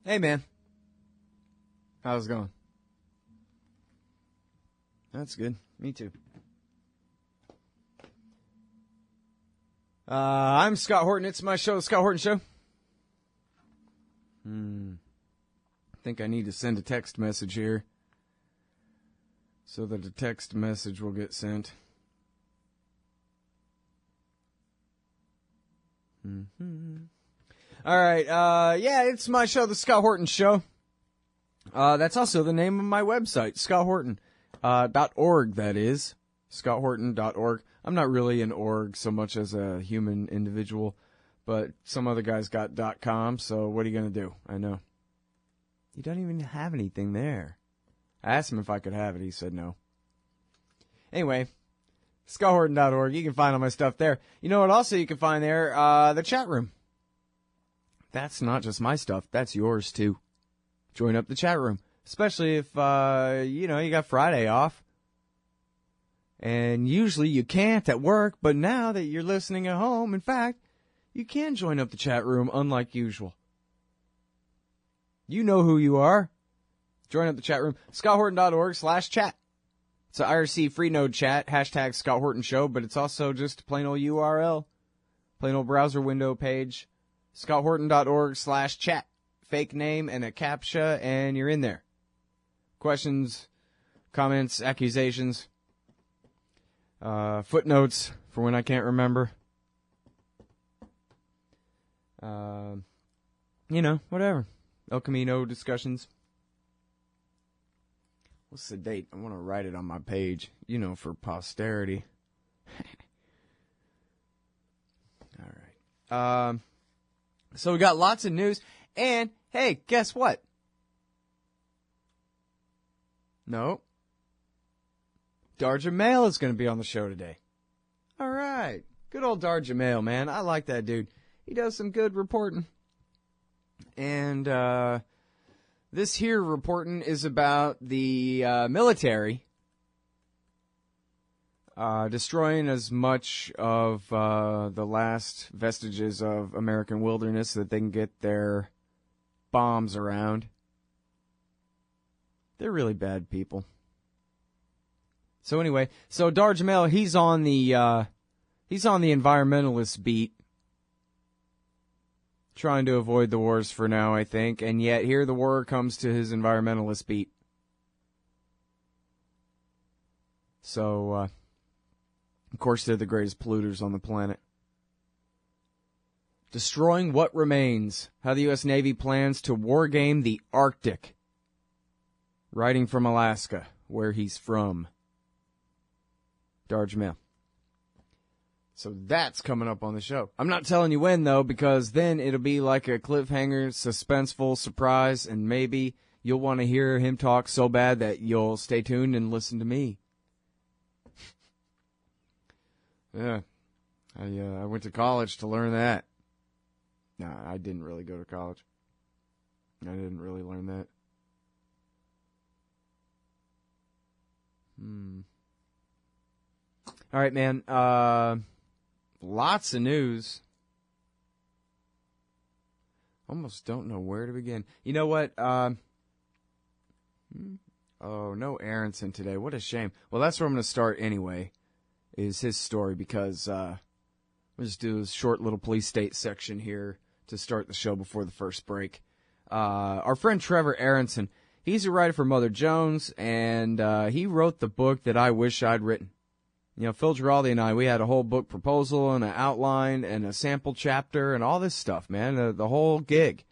Hey, man. How's it going? That's good. Me too. I'm Scott Horton. It's my show, The Scott Horton Show. I think I need to send a text message here so that a text message will get sent. All right. Yeah, it's my show, The Scott Horton Show. That's also the name of my website, scotthorton.org, that is. scotthorton.org. I'm not really an org so much as a human individual, but some other guys got .com, so what are you going to do? I know. You don't even have anything there. I asked him if I could have it. He said no. Anyway, scotthorton.org. You can find all my stuff there. You know what also you can find there? The chat room. That's not just my stuff. That's yours, too. Join up the chat room. Especially if, you got Friday off. And usually you can't at work, but now that you're listening at home, in fact, you can join up the chat room unlike usual. You know who you are. Join up the chat room. scotthorton.org/chat. It's an IRC free node chat, hashtag Scott Horton Show, but it's also just a plain old URL, plain old browser window page, scotthorton.org/chat. Fake name and a CAPTCHA, and you're in there. Questions, comments, accusations, footnotes for when I can't remember. Whatever. El Camino discussions. What's the date? I want to write it on my page, for posterity. All right. So we got lots of news, and hey, guess what? No. Darja Mail is going to be on the show today. All right. Good old Darja Mail, man. I like that dude. He does some good reporting. And this here reporting is about the military destroying as much of the last vestiges of American wilderness that they can get their bombs around. They're really bad people. So anyway, Darja Mail, he's on the environmentalist beat, trying to avoid the wars for now, I think, and yet here the war comes to his environmentalist beat. So, of course, they're the greatest polluters on the planet. Destroying what remains. How the U.S. Navy plans to wargame the Arctic. Writing from Alaska, where he's from. Darja Mail. So that's coming up on the show. I'm not telling you when, though, because then it'll be like a cliffhanger, suspenseful surprise, and maybe you'll want to hear him talk so bad that you'll stay tuned and listen to me. Yeah. I went to college to learn that. Nah, I didn't really go to college. I didn't really learn that. All right, man. Lots of news. Almost don't know where to begin. You know what? Oh, no Aronson today. What a shame. Well, that's where I'm going to start anyway, is his story, because we'll just do a short little police state section here to start the show before the first break. Our friend Trevor Aronson, he's a writer for Mother Jones, and he wrote the book that I wish I'd written. Phil Giraldi and I, we had a whole book proposal and an outline and a sample chapter and all this stuff, man, the whole gig.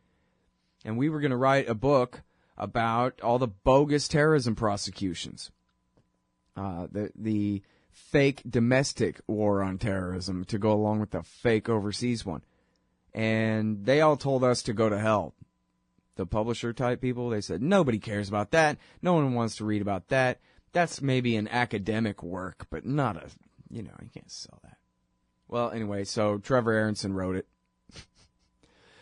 And we were going to write a book about all the bogus terrorism prosecutions, the fake domestic war on terrorism to go along with the fake overseas one. And they all told us to go to hell. The publisher type people, they said, nobody cares about that. No one wants to read about that. That's maybe an academic work, but not a, you can't sell that. Well, anyway, so Trevor Aronson wrote it.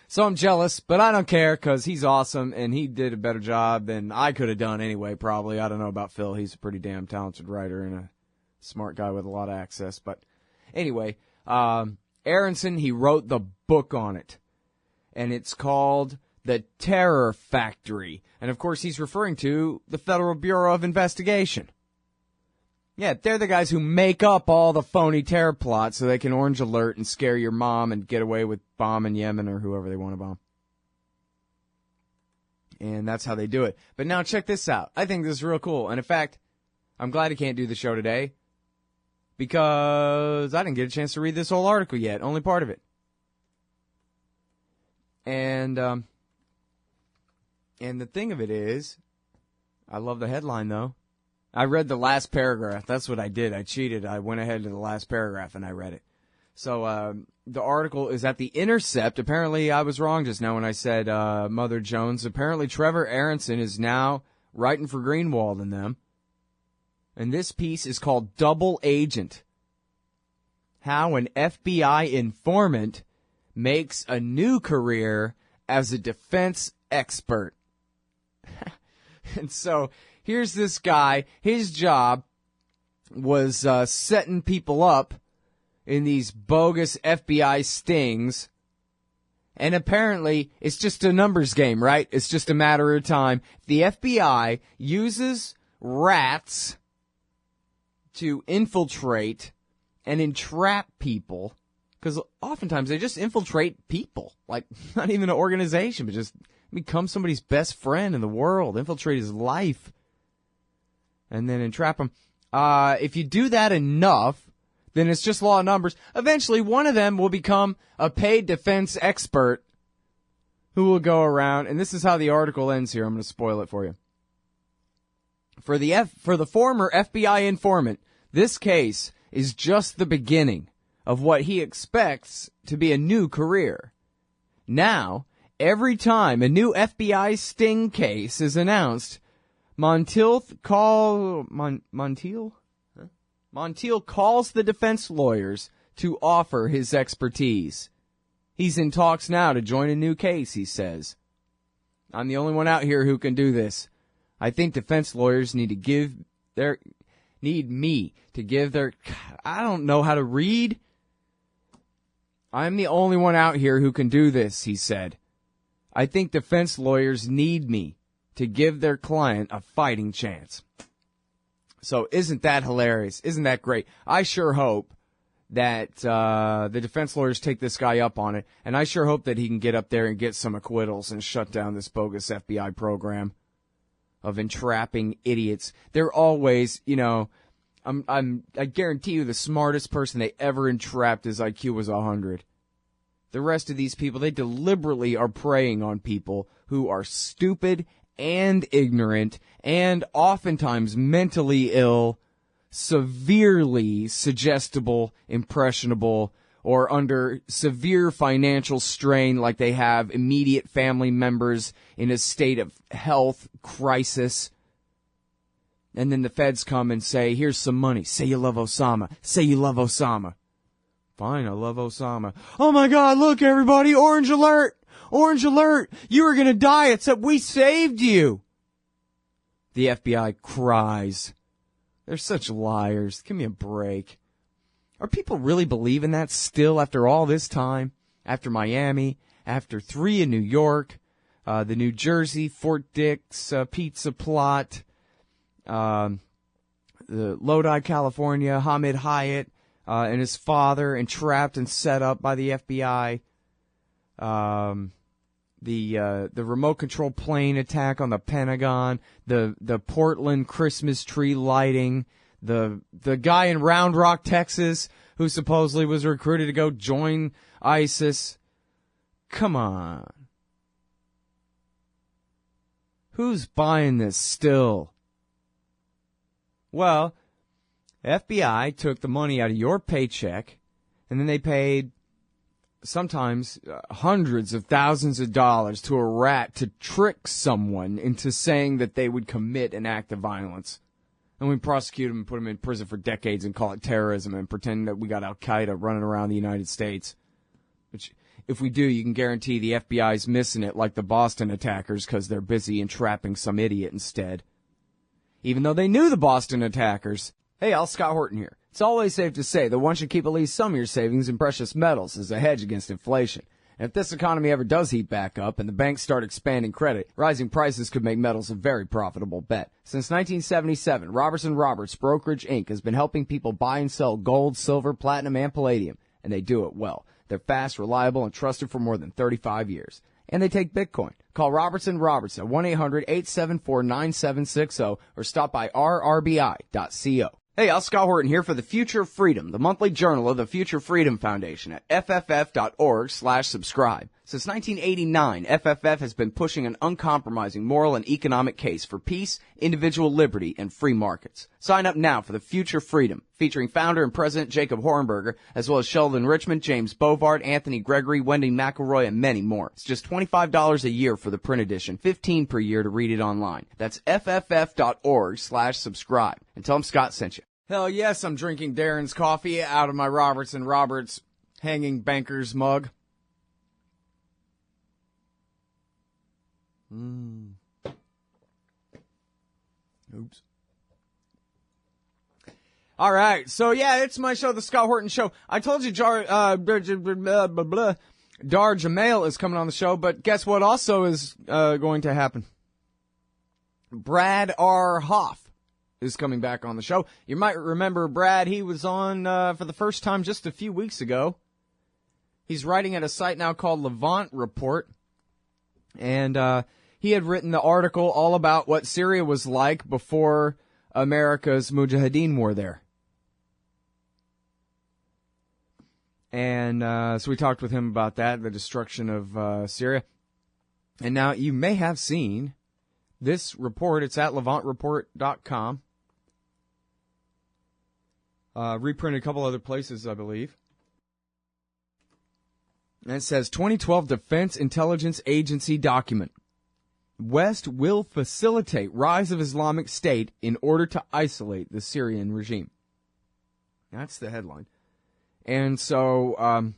So I'm jealous, but I don't care because he's awesome and he did a better job than I could have done anyway, probably. I don't know about Phil. He's a pretty damn talented writer and a smart guy with a lot of access. But anyway, Aronson, he wrote the book on it. And it's called The Terror Factory. And, of course, he's referring to the Federal Bureau of Investigation. Yeah, they're the guys who make up all the phony terror plots so they can orange alert and scare your mom and get away with bombing Yemen or whoever they want to bomb. And that's how they do it. But now check this out. I think this is real cool. And, in fact, I'm glad he can't do the show today because I didn't get a chance to read this whole article yet, only part of it. And the thing of it is, I love the headline, though. I read the last paragraph. That's what I did. I cheated. I went ahead to the last paragraph, and I read it. So the article is at The Intercept. Apparently, I was wrong just now when I said Mother Jones. Apparently, Trevor Aronson is now writing for Greenwald and them. And this piece is called Double Agent. How an FBI informant makes a new career as a defense expert. And so here's this guy. His job was setting people up in these bogus FBI stings. And apparently it's just a numbers game, right? It's just a matter of time. The FBI uses rats to infiltrate and entrap people. Because oftentimes they just infiltrate people. Like, not even an organization, but just become somebody's best friend in the world. Infiltrate his life. And then entrap him. If you do that enough, then it's just law of numbers. Eventually, one of them will become a paid defense expert who will go around. And this is how the article ends here. I'm going to spoil it for you. For the former FBI informant, this case is just the beginning of what he expects to be a new career. Now, every time a new FBI sting case is announced, Montiel calls the defense lawyers to offer his expertise. He's in talks now to join a new case, he says. I'm the only one out here who can do this. I think defense lawyers need me to give their, I don't know how to read. I'm the only one out here who can do this, he said. I think defense lawyers need me to give their client a fighting chance. So isn't that hilarious? Isn't that great? I sure hope that the defense lawyers take this guy up on it, and I sure hope that he can get up there and get some acquittals and shut down this bogus FBI program of entrapping idiots. They're always, I guarantee you the smartest person they ever entrapped, his IQ was 100. The rest of these people, they deliberately are preying on people who are stupid and ignorant and oftentimes mentally ill, severely suggestible, impressionable, or under severe financial strain like they have immediate family members in a state of health crisis. And then the feds come and say, here's some money. Say you love Osama. Say you love Osama. Fine, I love Osama. Oh my God, look everybody, orange alert! Orange alert! You were gonna die, except we saved you! The FBI cries. They're such liars. Give me a break. Are people really believing that still after all this time? After Miami, after 3 in New York, the New Jersey Fort Dix pizza plot, the Lodi, California, Hamid Hyatt and his father entrapped and set up by the FBI. The remote control plane attack on the Pentagon, the Portland Christmas tree lighting, the guy in Round Rock, Texas, who supposedly was recruited to go join ISIS. Come on. Who's buying this still? Well, FBI took the money out of your paycheck, and then they paid sometimes hundreds of thousands of dollars to a rat to trick someone into saying that they would commit an act of violence. And we prosecute them and put them in prison for decades and call it terrorism and pretend that we got Al-Qaeda running around the United States. Which, if we do, you can guarantee the FBI's missing it like the Boston attackers because they're busy entrapping some idiot instead. Even though they knew the Boston attackers. Hey, Scott Horton here. It's always safe to say that one should keep at least some of your savings in precious metals as a hedge against inflation. And if this economy ever does heat back up and the banks start expanding credit, rising prices could make metals a very profitable bet. Since 1977, Robertson Roberts Brokerage Inc. has been helping people buy and sell gold, silver, platinum, and palladium, and they do it well. They're fast, reliable, and trusted for more than 35 years. And they take Bitcoin. Call Robertson Roberts at 1-800-874-9760 or stop by rrbi.co. Hey, I'm Scott Horton here for The Future of Freedom, the monthly journal of the Future Freedom Foundation at fff.org/subscribe. Since 1989, FFF has been pushing an uncompromising moral and economic case for peace, individual liberty, and free markets. Sign up now for The Future Freedom, featuring founder and president Jacob Hornberger, as well as Sheldon Richmond, James Bovard, Anthony Gregory, Wendy McElroy, and many more. It's just $25 a year for the print edition, $15 per year to read it online. That's fff.org/subscribe. And tell them Scott sent you. Hell yes, I'm drinking Darren's coffee out of my Robertson Roberts hanging banker's mug. Oops. All right, so yeah, it's my show, The Scott Horton Show. I told you Dar Jamail is coming on the show, but guess what also is going to happen? Brad R. Hoff is coming back on the show. You might remember Brad. He was on for the first time just a few weeks ago. He's writing at a site now called Levant Report, and he had written the article all about what Syria was like before America's Mujahideen were there. And so we talked with him about that, the destruction of Syria. And now you may have seen this report. It's at LevantReport.com. Reprinted a couple other places, I believe. And it says, 2012 Defense Intelligence Agency document. West will facilitate rise of Islamic State in order to isolate the Syrian regime. That's the headline. And so, I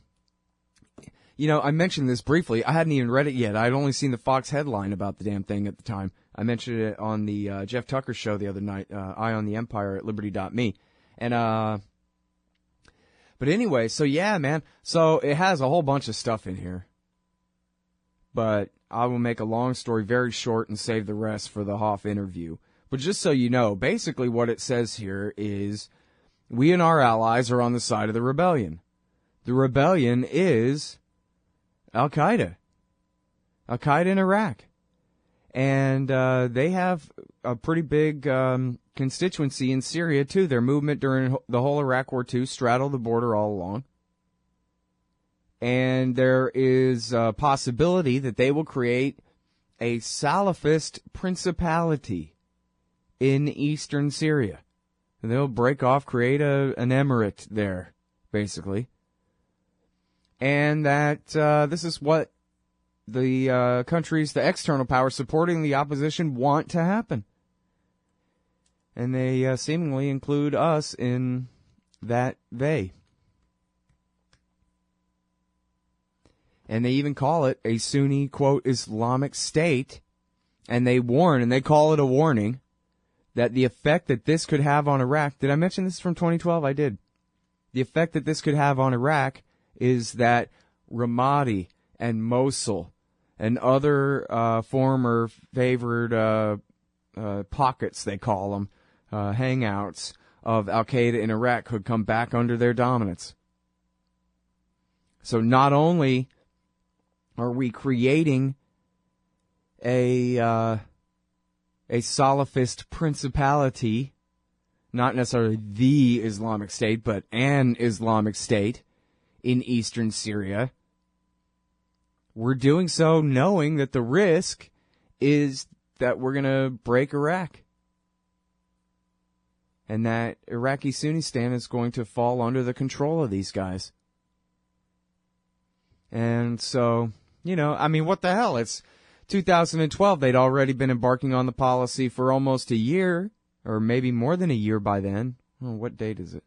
mentioned this briefly. I hadn't even read it yet. I'd only seen the Fox headline about the damn thing at the time. I mentioned it on the Jeff Tucker show the other night, Eye on the Empire at liberty.me. And, but anyway, so yeah, man. So it has a whole bunch of stuff in here. But I will make a long story very short and save the rest for the Hoff interview. But just so you know, basically what it says here is we and our allies are on the side of the rebellion. The rebellion is Al-Qaeda. Al-Qaeda in Iraq. And they have a pretty big constituency in Syria, too. Their movement during the whole Iraq War II straddled the border all along. And there is a possibility that they will create a Salafist principality in eastern Syria. And they'll break off, create an emirate there, basically. And that this is what the countries, the external powers supporting the opposition want to happen. And they seemingly include us in that they. And they even call it a Sunni, quote, Islamic State. And they warn, and they call it a warning, that the effect that this could have on Iraq, did I mention this from 2012? I did. The effect that this could have on Iraq is that Ramadi and Mosul and other former favored pockets, they call them, hangouts of Al-Qaeda in Iraq could come back under their dominance. So not only are we creating a Salafist principality, not necessarily the Islamic State, but an Islamic State in eastern Syria, we're doing so knowing that the risk is that we're going to break Iraq. And that Iraqi Sunnistan is going to fall under the control of these guys. And so, what the hell? It's 2012. They'd already been embarking on the policy for almost a year, or maybe more than a year by then. Oh, what date is it?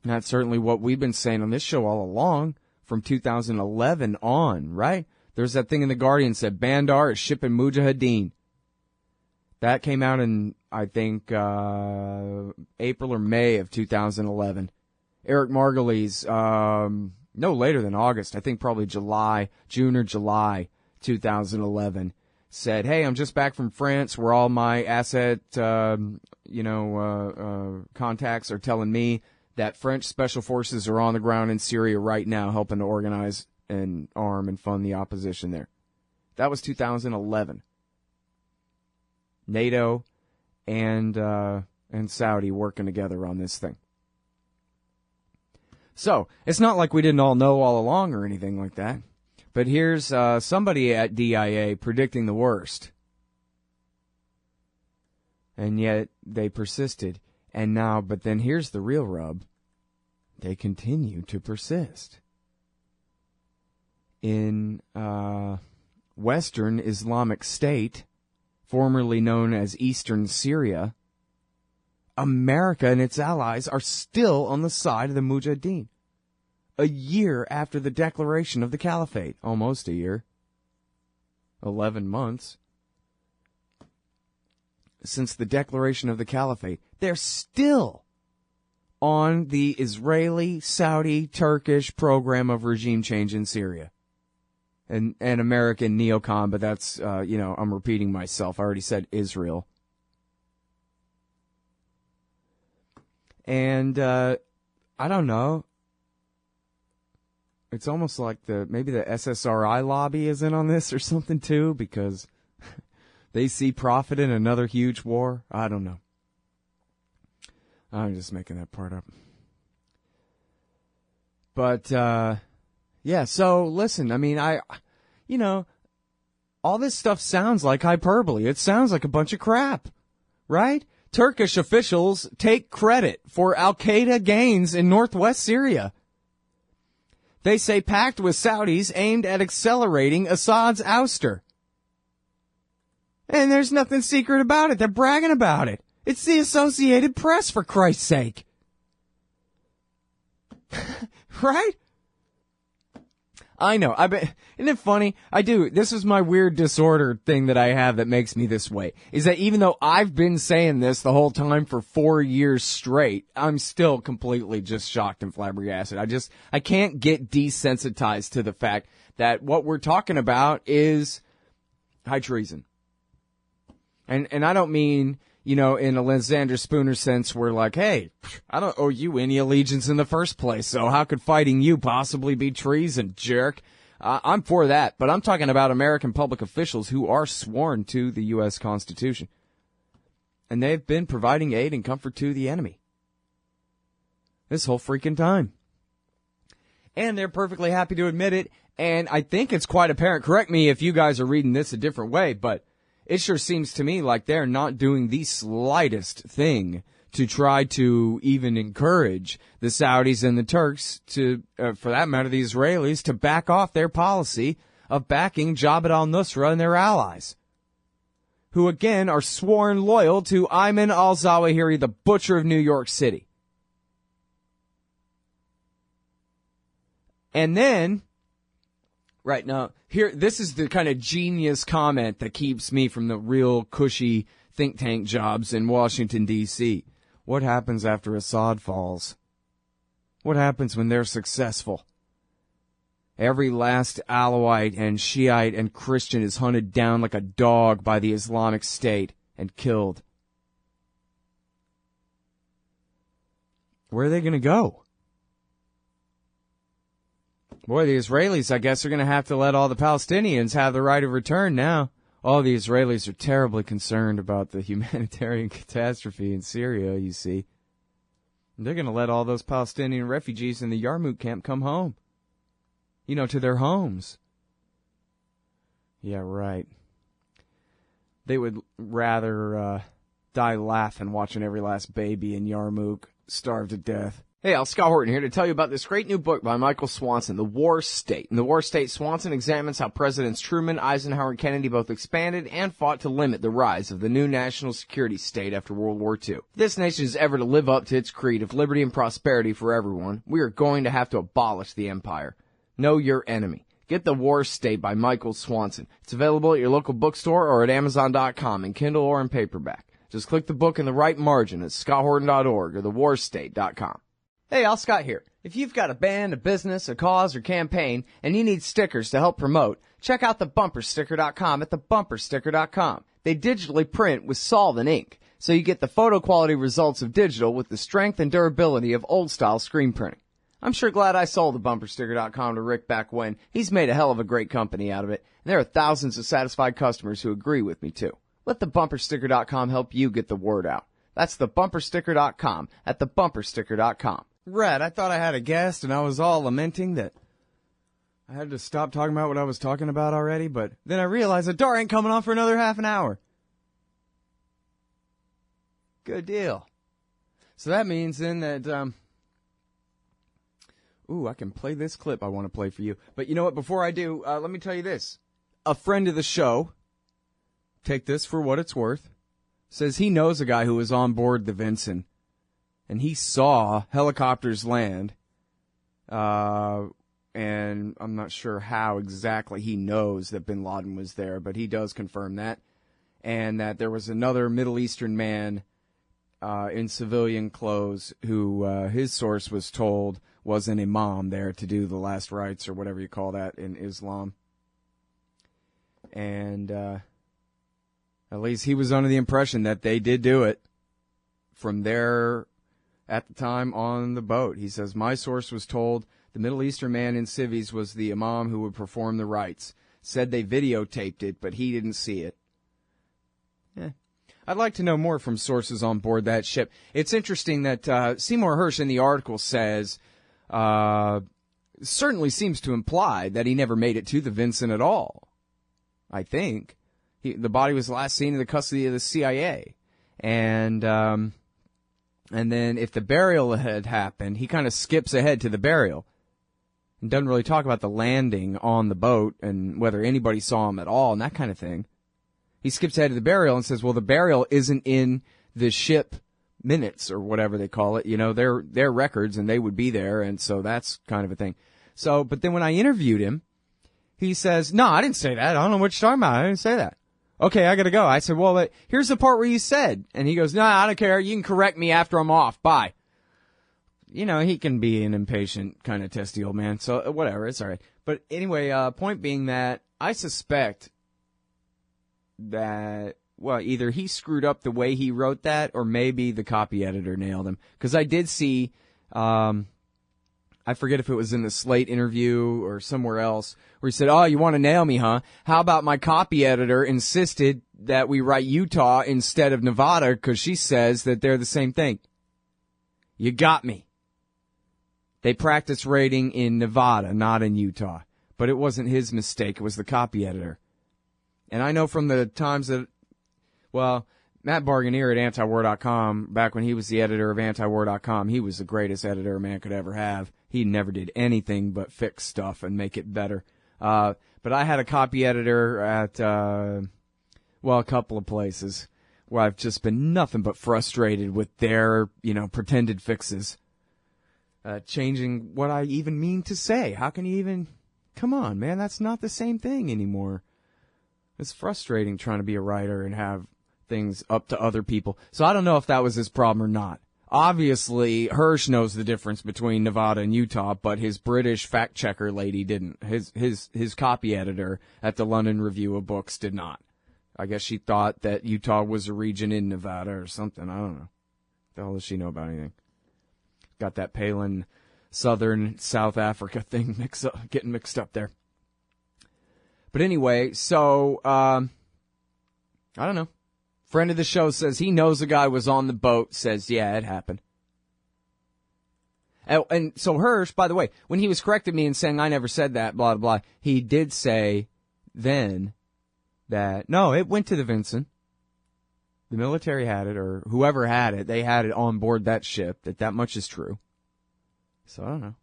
That's certainly what we've been saying on this show all along, from 2011 on, right? There's that thing in The Guardian said, Bandar is shipping Mujahideen. That came out in, I think, April or May of 2011. Eric Margulies, no later than August, I think probably June or July 2011, said, hey, I'm just back from France where all my asset, contacts are telling me that French special forces are on the ground in Syria right now helping to organize and arm and fund the opposition there. That was 2011. NATO and Saudi working together on this thing. So, it's not like we didn't all know all along or anything like that. But here's somebody at DIA predicting the worst. And yet, they persisted. And now, but then here's the real rub. They continue to persist. In Western Islamic State, formerly known as Eastern Syria, America and its allies are still on the side of the Mujahideen. A year after the declaration of the Caliphate. Almost a year. 11 months. Since the declaration of the Caliphate, they're still on the Israeli, Saudi, Turkish program of regime change in Syria. And American neocon, but that's, I'm repeating myself. I already said Israel. And, I don't know. It's almost like maybe the SSRI lobby is in on this or something too, because they see profit in another huge war. I don't know. I'm just making that part up. But, yeah, so listen, I mean, all this stuff sounds like hyperbole. It sounds like a bunch of crap, right? Turkish officials take credit for al-Qaeda gains in northwest Syria. They say pact with Saudis aimed at accelerating Assad's ouster. And there's nothing secret about it. They're bragging about it. It's the Associated Press, for Christ's sake. Right? I know. Isn't it funny? I do. This is my weird disorder thing that I have that makes me this way. Is that even though I've been saying this the whole time for 4 years straight, I'm still completely just shocked and flabbergasted. I can't get desensitized to the fact that what we're talking about is high treason. And I don't mean, in a Lysander Spooner sense, we're like, hey, I don't owe you any allegiance in the first place, so how could fighting you possibly be treason, jerk? I'm for that, but I'm talking about American public officials who are sworn to the U.S. Constitution. And they've been providing aid and comfort to the enemy this whole freaking time. And they're perfectly happy to admit it, and I think it's quite apparent. Correct me if you guys are reading this a different way, but it sure seems to me like they're not doing the slightest thing to try to even encourage the Saudis and the Turks to, for that matter, the Israelis, to back off their policy of backing Jabhat al-Nusra and their allies, who again are sworn loyal to Ayman al-Zawahiri, the butcher of New York City. And then, right now, this is the kind of genius comment that keeps me from the real cushy think tank jobs in Washington, D.C. What happens after Assad falls? What happens when they're successful? Every last Alawite and Shiite and Christian is hunted down like a dog by the Islamic State and killed. Where are they going to go? Boy, the Israelis, I guess, are going to have to let all the Palestinians have the right of return now. All the Israelis are terribly concerned about the humanitarian catastrophe in Syria, you see. And they're going to let all those Palestinian refugees in the Yarmouk camp come home. To their homes. Yeah, right. They would rather die laughing watching every last baby in Yarmouk starve to death. Hey, Scott Horton here to tell you about this great new book by Michael Swanson, The War State. In The War State, Swanson examines how Presidents Truman, Eisenhower, and Kennedy both expanded and fought to limit the rise of the new national security state after World War II. If this nation is ever to live up to its creed of liberty and prosperity for everyone, we are going to have to abolish the empire. Know your enemy. Get The War State by Michael Swanson. It's available at your local bookstore or at Amazon.com in Kindle or in paperback. Just click the book in the right margin at ScottHorton.org or TheWarState.com. Hey, Scott here. If you've got a band, a business, a cause, or campaign, and you need stickers to help promote, check out thebumpersticker.com at thebumpersticker.com. They digitally print with solvent ink, so you get the photo quality results of digital with the strength and durability of old-style screen printing. I'm sure glad I sold thebumpersticker.com to Rick back when. He's made a hell of a great company out of it, and there are thousands of satisfied customers who agree with me, too. Let thebumpersticker.com help you get the word out. That's thebumpersticker.com at thebumpersticker.com. Red, I thought I had a guest, and I was all lamenting that I had to stop talking about what I was talking about already, but then I realized the door ain't coming on for another half an hour. Good deal. So that means then that, I can play this clip I want to play for you. But you know what, before I do, let me tell you this. A friend of the show, take this for what it's worth, says he knows a guy who was on board the Vincent, and he saw helicopters land, and I'm not sure how exactly he knows that bin Laden was there, but he does confirm that, and that there was another Middle Eastern man in civilian clothes who his source was told was an imam there to do the last rites, or whatever you call that in Islam. And at least he was under the impression that they did do it from there at the time on the boat. He says, my source was told the Middle Eastern man in civvies was the imam who would perform the rites. Said they videotaped it, but he didn't see it. I'd like to know more from sources on board that ship. It's interesting that Seymour Hersh in the article says, certainly seems to imply that he never made it to the Vincent at all. I think. The body was last seen in the custody of the CIA. And then if the burial had happened, he kind of skips ahead to the burial and doesn't really talk about the landing on the boat and whether anybody saw him at all and that kind of thing. He skips ahead to the burial and says, well, the burial isn't in the ship minutes or whatever they call it. You know, they're records and they would be there, and so that's kind of a thing. So, but then when I interviewed him, he says, no, I didn't say that. I don't know what you're talking about. I didn't say that. Okay, I gotta go. I said, well, here's the part where you said. And he goes, no, I don't care. You can correct me after I'm off. Bye. You know, he can be an impatient, kind of testy old man. So, whatever. It's all right. But anyway, point being that I suspect that, well, either he screwed up the way he wrote that or maybe the copy editor nailed him. Because I did see, I forget if it was in the Slate interview or somewhere else, where he said, oh, you want to nail me, huh? How about my copy editor insisted that we write Utah instead of Nevada because she says that they're the same thing? You got me. They practice rating in Nevada, not in Utah. But it wasn't his mistake. It was the copy editor. And I know from the times that, well, Matt Barganier at Antiwar.com, back when he was the editor of Antiwar.com, he was the greatest editor a man could ever have. He never did anything but fix stuff and make it better. But I had a copy editor at, a couple of places where I've just been nothing but frustrated with their, pretended fixes. Changing what I even mean to say. How can you even, come on, man, that's not the same thing anymore. It's frustrating trying to be a writer and have things up to other people. So I don't know if that was his problem or not. Obviously, Hersh knows the difference between Nevada and Utah, but his British fact checker lady didn't. His copy editor at the London Review of Books did not. I guess she thought that Utah was a region in Nevada or something. I don't know. What the hell does she know about anything? Got that Palin Southern South Africa thing getting mixed up there. But anyway, so I don't know. Friend of the show says he knows a guy was on the boat, says, yeah, it happened. And so Hersh, by the way, when he was correcting me and saying I never said that, blah, blah, blah, he did say then that, no, it went to the Vincent. The military had it, or whoever had it, they had it on board that ship, that much is true. So I don't know.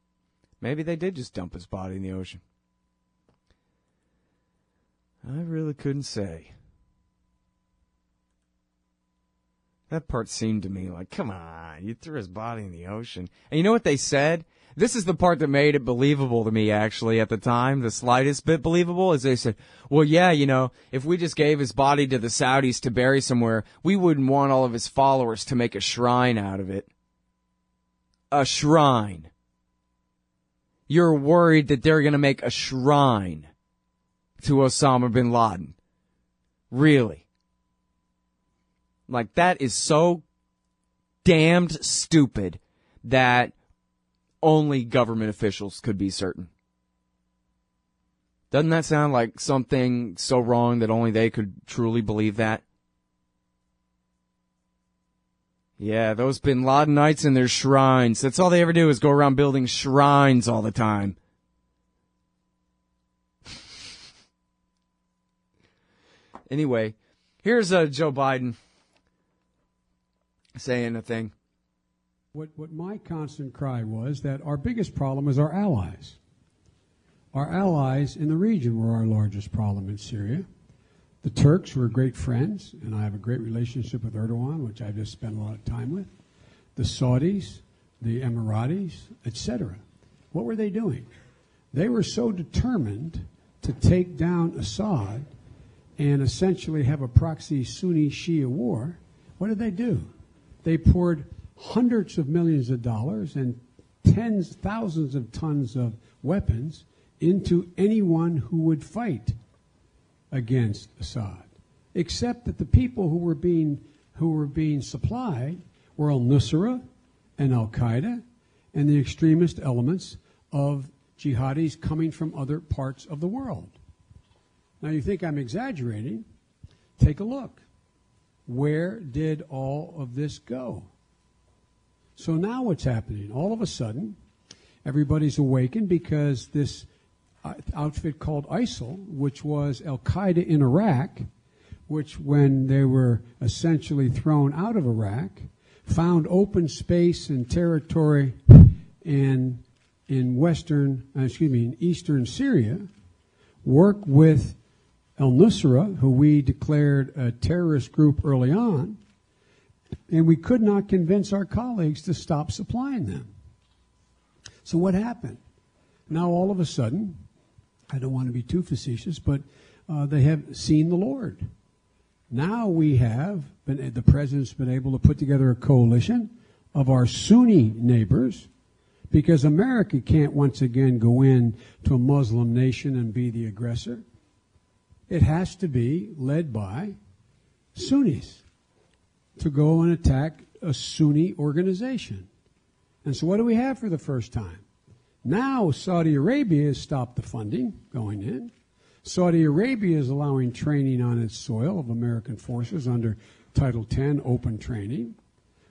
Maybe they did just dump his body in the ocean. I really couldn't say. That part seemed to me like, come on, you threw his body in the ocean. And you know what they said? This is the part that made it believable to me, actually, at the time. The slightest bit believable is they said, well, yeah, if we just gave his body to the Saudis to bury somewhere, we wouldn't want all of his followers to make a shrine out of it. A shrine. You're worried that they're going to make a shrine to Osama bin Laden. Really? Like, that is so damned stupid that only government officials could be certain. Doesn't that sound like something so wrong that only they could truly believe that? Yeah, those bin Ladenites and their shrines. That's all they ever do is go around building shrines all the time. Anyway, here's Joe Biden saying a thing. What my constant cry was that our biggest problem is our allies. Our allies in the region were our largest problem in Syria. The Turks were great friends, and I have a great relationship with Erdogan, which I've just spent a lot of time with. The Saudis, the Emiratis, etc. What were they doing? They were so determined to take down Assad and essentially have a proxy Sunni-Shia war. What did they do? They poured hundreds of millions of dollars and thousands of tons of weapons into anyone who would fight against Assad, except that the people who were being supplied were al-Nusra and al-Qaeda and the extremist elements of jihadis coming from other parts of the world. Now, you think I'm exaggerating? Take a look. Where did all of this go? So now what's happening? All of a sudden, everybody's awakened because this outfit called ISIL, which was al-Qaeda in Iraq, which when they were essentially thrown out of Iraq, found open space and territory in eastern Syria, worked with al-Nusra, who we declared a terrorist group early on, and we could not convince our colleagues to stop supplying them. So what happened? Now all of a sudden, I don't want to be too facetious, but they have seen the Lord. Now the president's been able to put together a coalition of our Sunni neighbors, because America can't once again go in to a Muslim nation and be the aggressor. It has to be led by Sunnis to go and attack a Sunni organization. And so what do we have for the first time? Now Saudi Arabia has stopped the funding going in. Saudi Arabia is allowing training on its soil of American forces under Title X open training.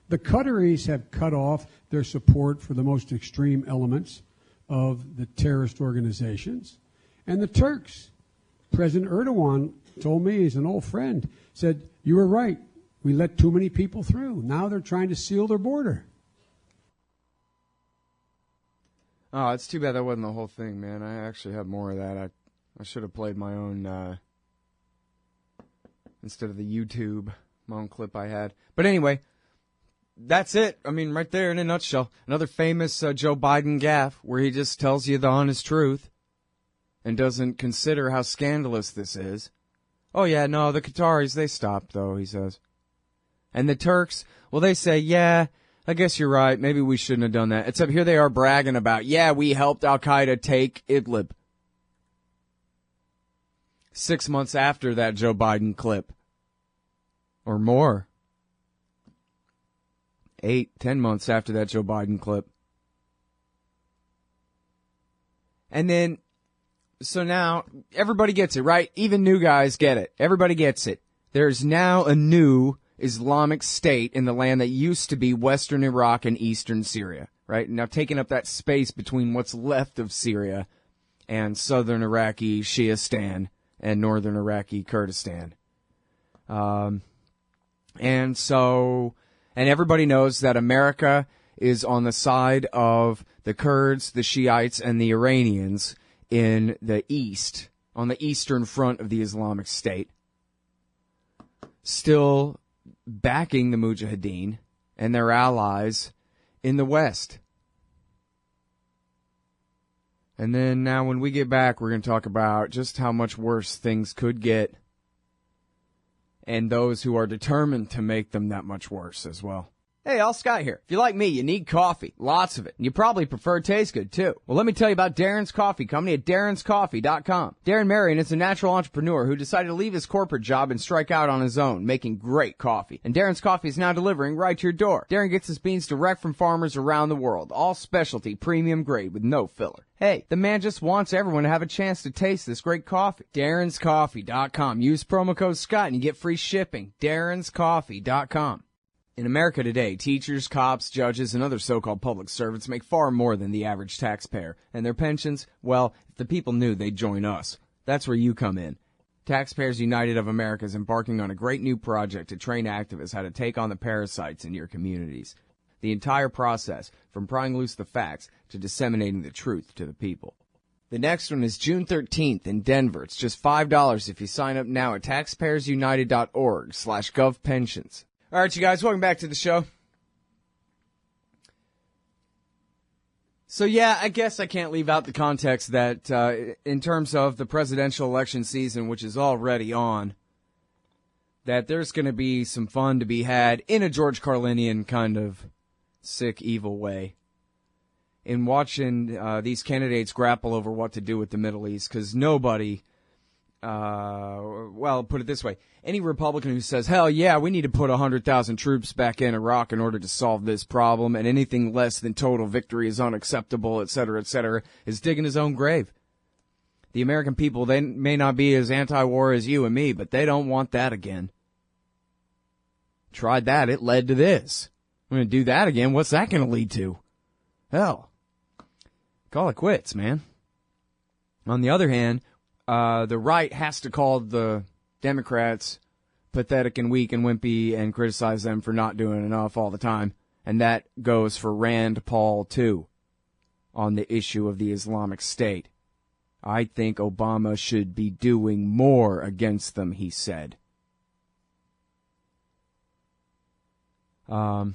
The Qataris have cut off their support for the most extreme elements of the terrorist organizations. And the Turks, President Erdogan told me, he's an old friend, said, you were right. We let too many people through. Now they're trying to seal their border. Oh, it's too bad that wasn't the whole thing, man. I actually have more of that. I should have played my own, instead of the YouTube, my own clip I had. But anyway, that's it. I mean, right there in a nutshell. Another famous Joe Biden gaffe where he just tells you the honest truth and doesn't consider how scandalous this is. Oh, yeah, no, the Qataris, they stopped, though, he says. And the Turks, well, they say, yeah, I guess you're right. Maybe we shouldn't have done that. Except here they are bragging about, yeah, we helped al-Qaeda take Idlib. 6 months after that Joe Biden clip. Or more. 8-10 months after that Joe Biden clip. And then, so now, everybody gets it, right? Even new guys get it. Everybody gets it. There's now a new Islamic State in the land that used to be Western Iraq and Eastern Syria, right? Now taking up that space between what's left of Syria and Southern Iraqi Shiistan and Northern Iraqi Kurdistan. And everybody knows that America is on the side of the Kurds, the Shiites, and the Iranians in the east, on the eastern front of the Islamic State. Still backing the Mujahideen and their allies in the West. And then now when we get back, we're going to talk about just how much worse things could get and those who are determined to make them that much worse as well. Hey, Al Scott here. If you're like me, you need coffee. Lots of it. And you probably prefer it tastes good, too. Well, let me tell you about Darren's Coffee Company at darrenscoffee.com. Darren Marion is a natural entrepreneur who decided to leave his corporate job and strike out on his own, making great coffee. And Darren's Coffee is now delivering right to your door. Darren gets his beans direct from farmers around the world. All specialty, premium grade with no filler. Hey, the man just wants everyone to have a chance to taste this great coffee. darrenscoffee.com. Use promo code Scott and you get free shipping. darrenscoffee.com. In America today, teachers, cops, judges, and other so-called public servants make far more than the average taxpayer. And their pensions, well, if the people knew, they'd join us. That's where you come in. Taxpayers United of America is embarking on a great new project to train activists how to take on the parasites in your communities. The entire process, from prying loose the facts to disseminating the truth to the people. The next one is June 13th in Denver. It's just $5 if you sign up now at taxpayersunited.org/govpensions. All right, you guys, welcome back to the show. So, yeah, I guess I can't leave out the context that in terms of the presidential election season, which is already on, that there's going to be some fun to be had in a George Carlinian kind of sick, evil way in watching these candidates grapple over what to do with the Middle East, because nobody... well, put it this way. Any Republican who says, hell yeah, we need to put 100,000 troops back in Iraq in order to solve this problem, and anything less than total victory is unacceptable, et cetera, is digging his own grave. The American people, they may not be as anti-war as you and me, but they don't want that again. Tried that, it led to this. We're going to do that again, what's that going to lead to? Hell. Call it quits, man. On the other hand, the right has to call the Democrats pathetic and weak and wimpy and criticize them for not doing enough all the time. And that goes for Rand Paul, too, on the issue of the Islamic State. I think Obama should be doing more against them, he said. But,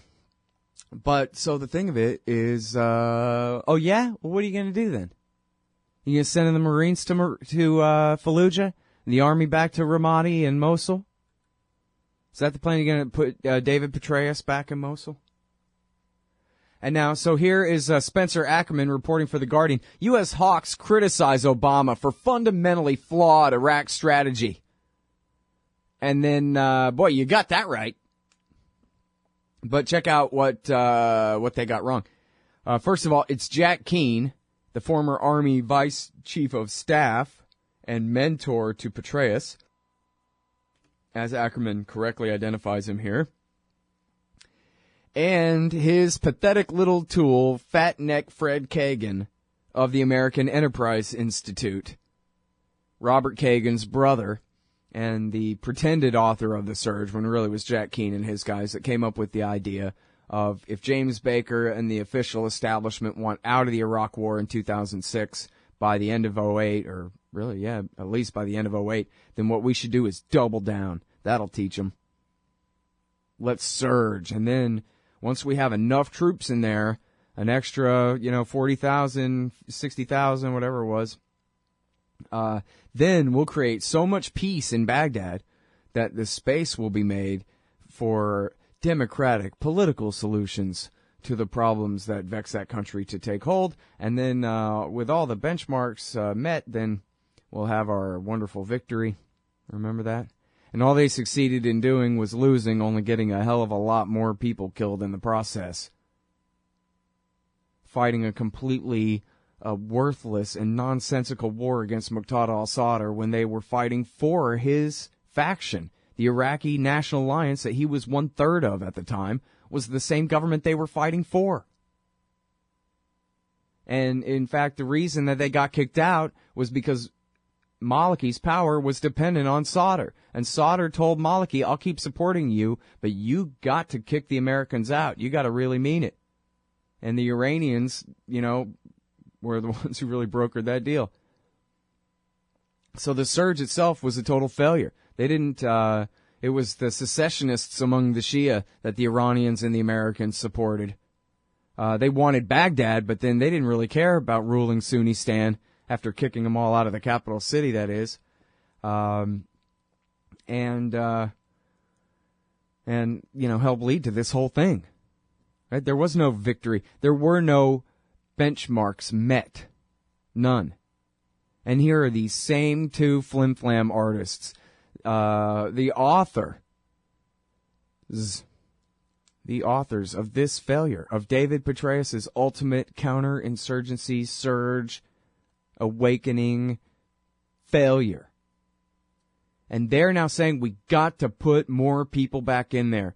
so the thing of it is, oh yeah? Well, what are you going to do then? You gonna send in the Marines to Fallujah, and the army back to Ramadi and Mosul? Is that the plan? You're gonna put David Petraeus back in Mosul? And now, so here is Spencer Ackerman reporting for The Guardian. U.S. hawks criticize Obama for fundamentally flawed Iraq strategy. And then, boy, you got that right. But check out what they got wrong. First of all, it's Jack Keane, the former Army Vice Chief of Staff and mentor to Petraeus, as Ackerman correctly identifies him here, and his pathetic little tool, Fat Neck Fred Kagan of the American Enterprise Institute, Robert Kagan's brother, and the pretended author of the surge, when it really was Jack Keane and his guys that came up with the idea of if James Baker and the official establishment want out of the Iraq War in 2006 by the end of 08, or really, yeah, at least by the end of 08, then what we should do is double down. That'll teach them. Let's surge. And then once we have enough troops in there, an extra, 40,000, 60,000, whatever it was, then we'll create so much peace in Baghdad that the space will be made for democratic political solutions to the problems that vex that country to take hold. And then with all the benchmarks met, then we'll have our wonderful victory. Remember that? And all they succeeded in doing was losing, only getting a hell of a lot more people killed in the process. Fighting a completely worthless and nonsensical war against Muqtada al-Sadr when they were fighting for his faction. The Iraqi National Alliance that he was 1/3 of at the time was the same government they were fighting for. And in fact, the reason that they got kicked out was because Maliki's power was dependent on Sadr. And Sadr told Maliki, I'll keep supporting you, but you got to kick the Americans out. You got to really mean it. And the Iranians, were the ones who really brokered that deal. So the surge itself was a total failure. They didn't, it was the secessionists among the Shia that the Iranians and the Americans supported. They wanted Baghdad, but then they didn't really care about ruling Sunnistan after kicking them all out of the capital city, that is. And helped lead to this whole thing. Right? There was no victory. There were no benchmarks met. None. And here are these same two flim-flam artists. The authors of this failure, of David Petraeus' ultimate counterinsurgency surge, awakening failure. And they're now saying we got to put more people back in there.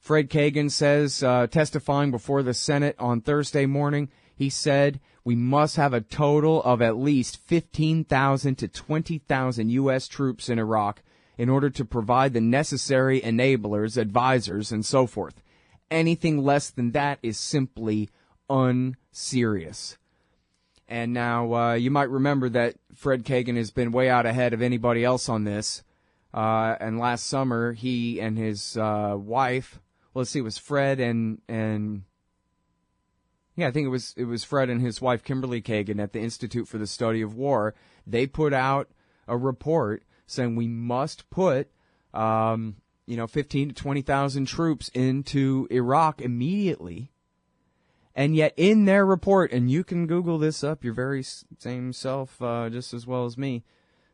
Fred Kagan says, testifying before the Senate on Thursday morning, he said we must have a total of at least 15,000 to 20,000 U.S. troops in Iraq in order to provide the necessary enablers, advisors, and so forth. Anything less than that is simply unserious. And now you might remember that Fred Kagan has been way out ahead of anybody else on this. And last summer, he and his wife, well, let's see, it was Fred and yeah, I think it was Fred and his wife Kimberly Kagan at the Institute for the Study of War. They put out a report saying we must put 15 to 20,000 troops into Iraq immediately. And yet in their report, and you can Google this up your very same self just as well as me,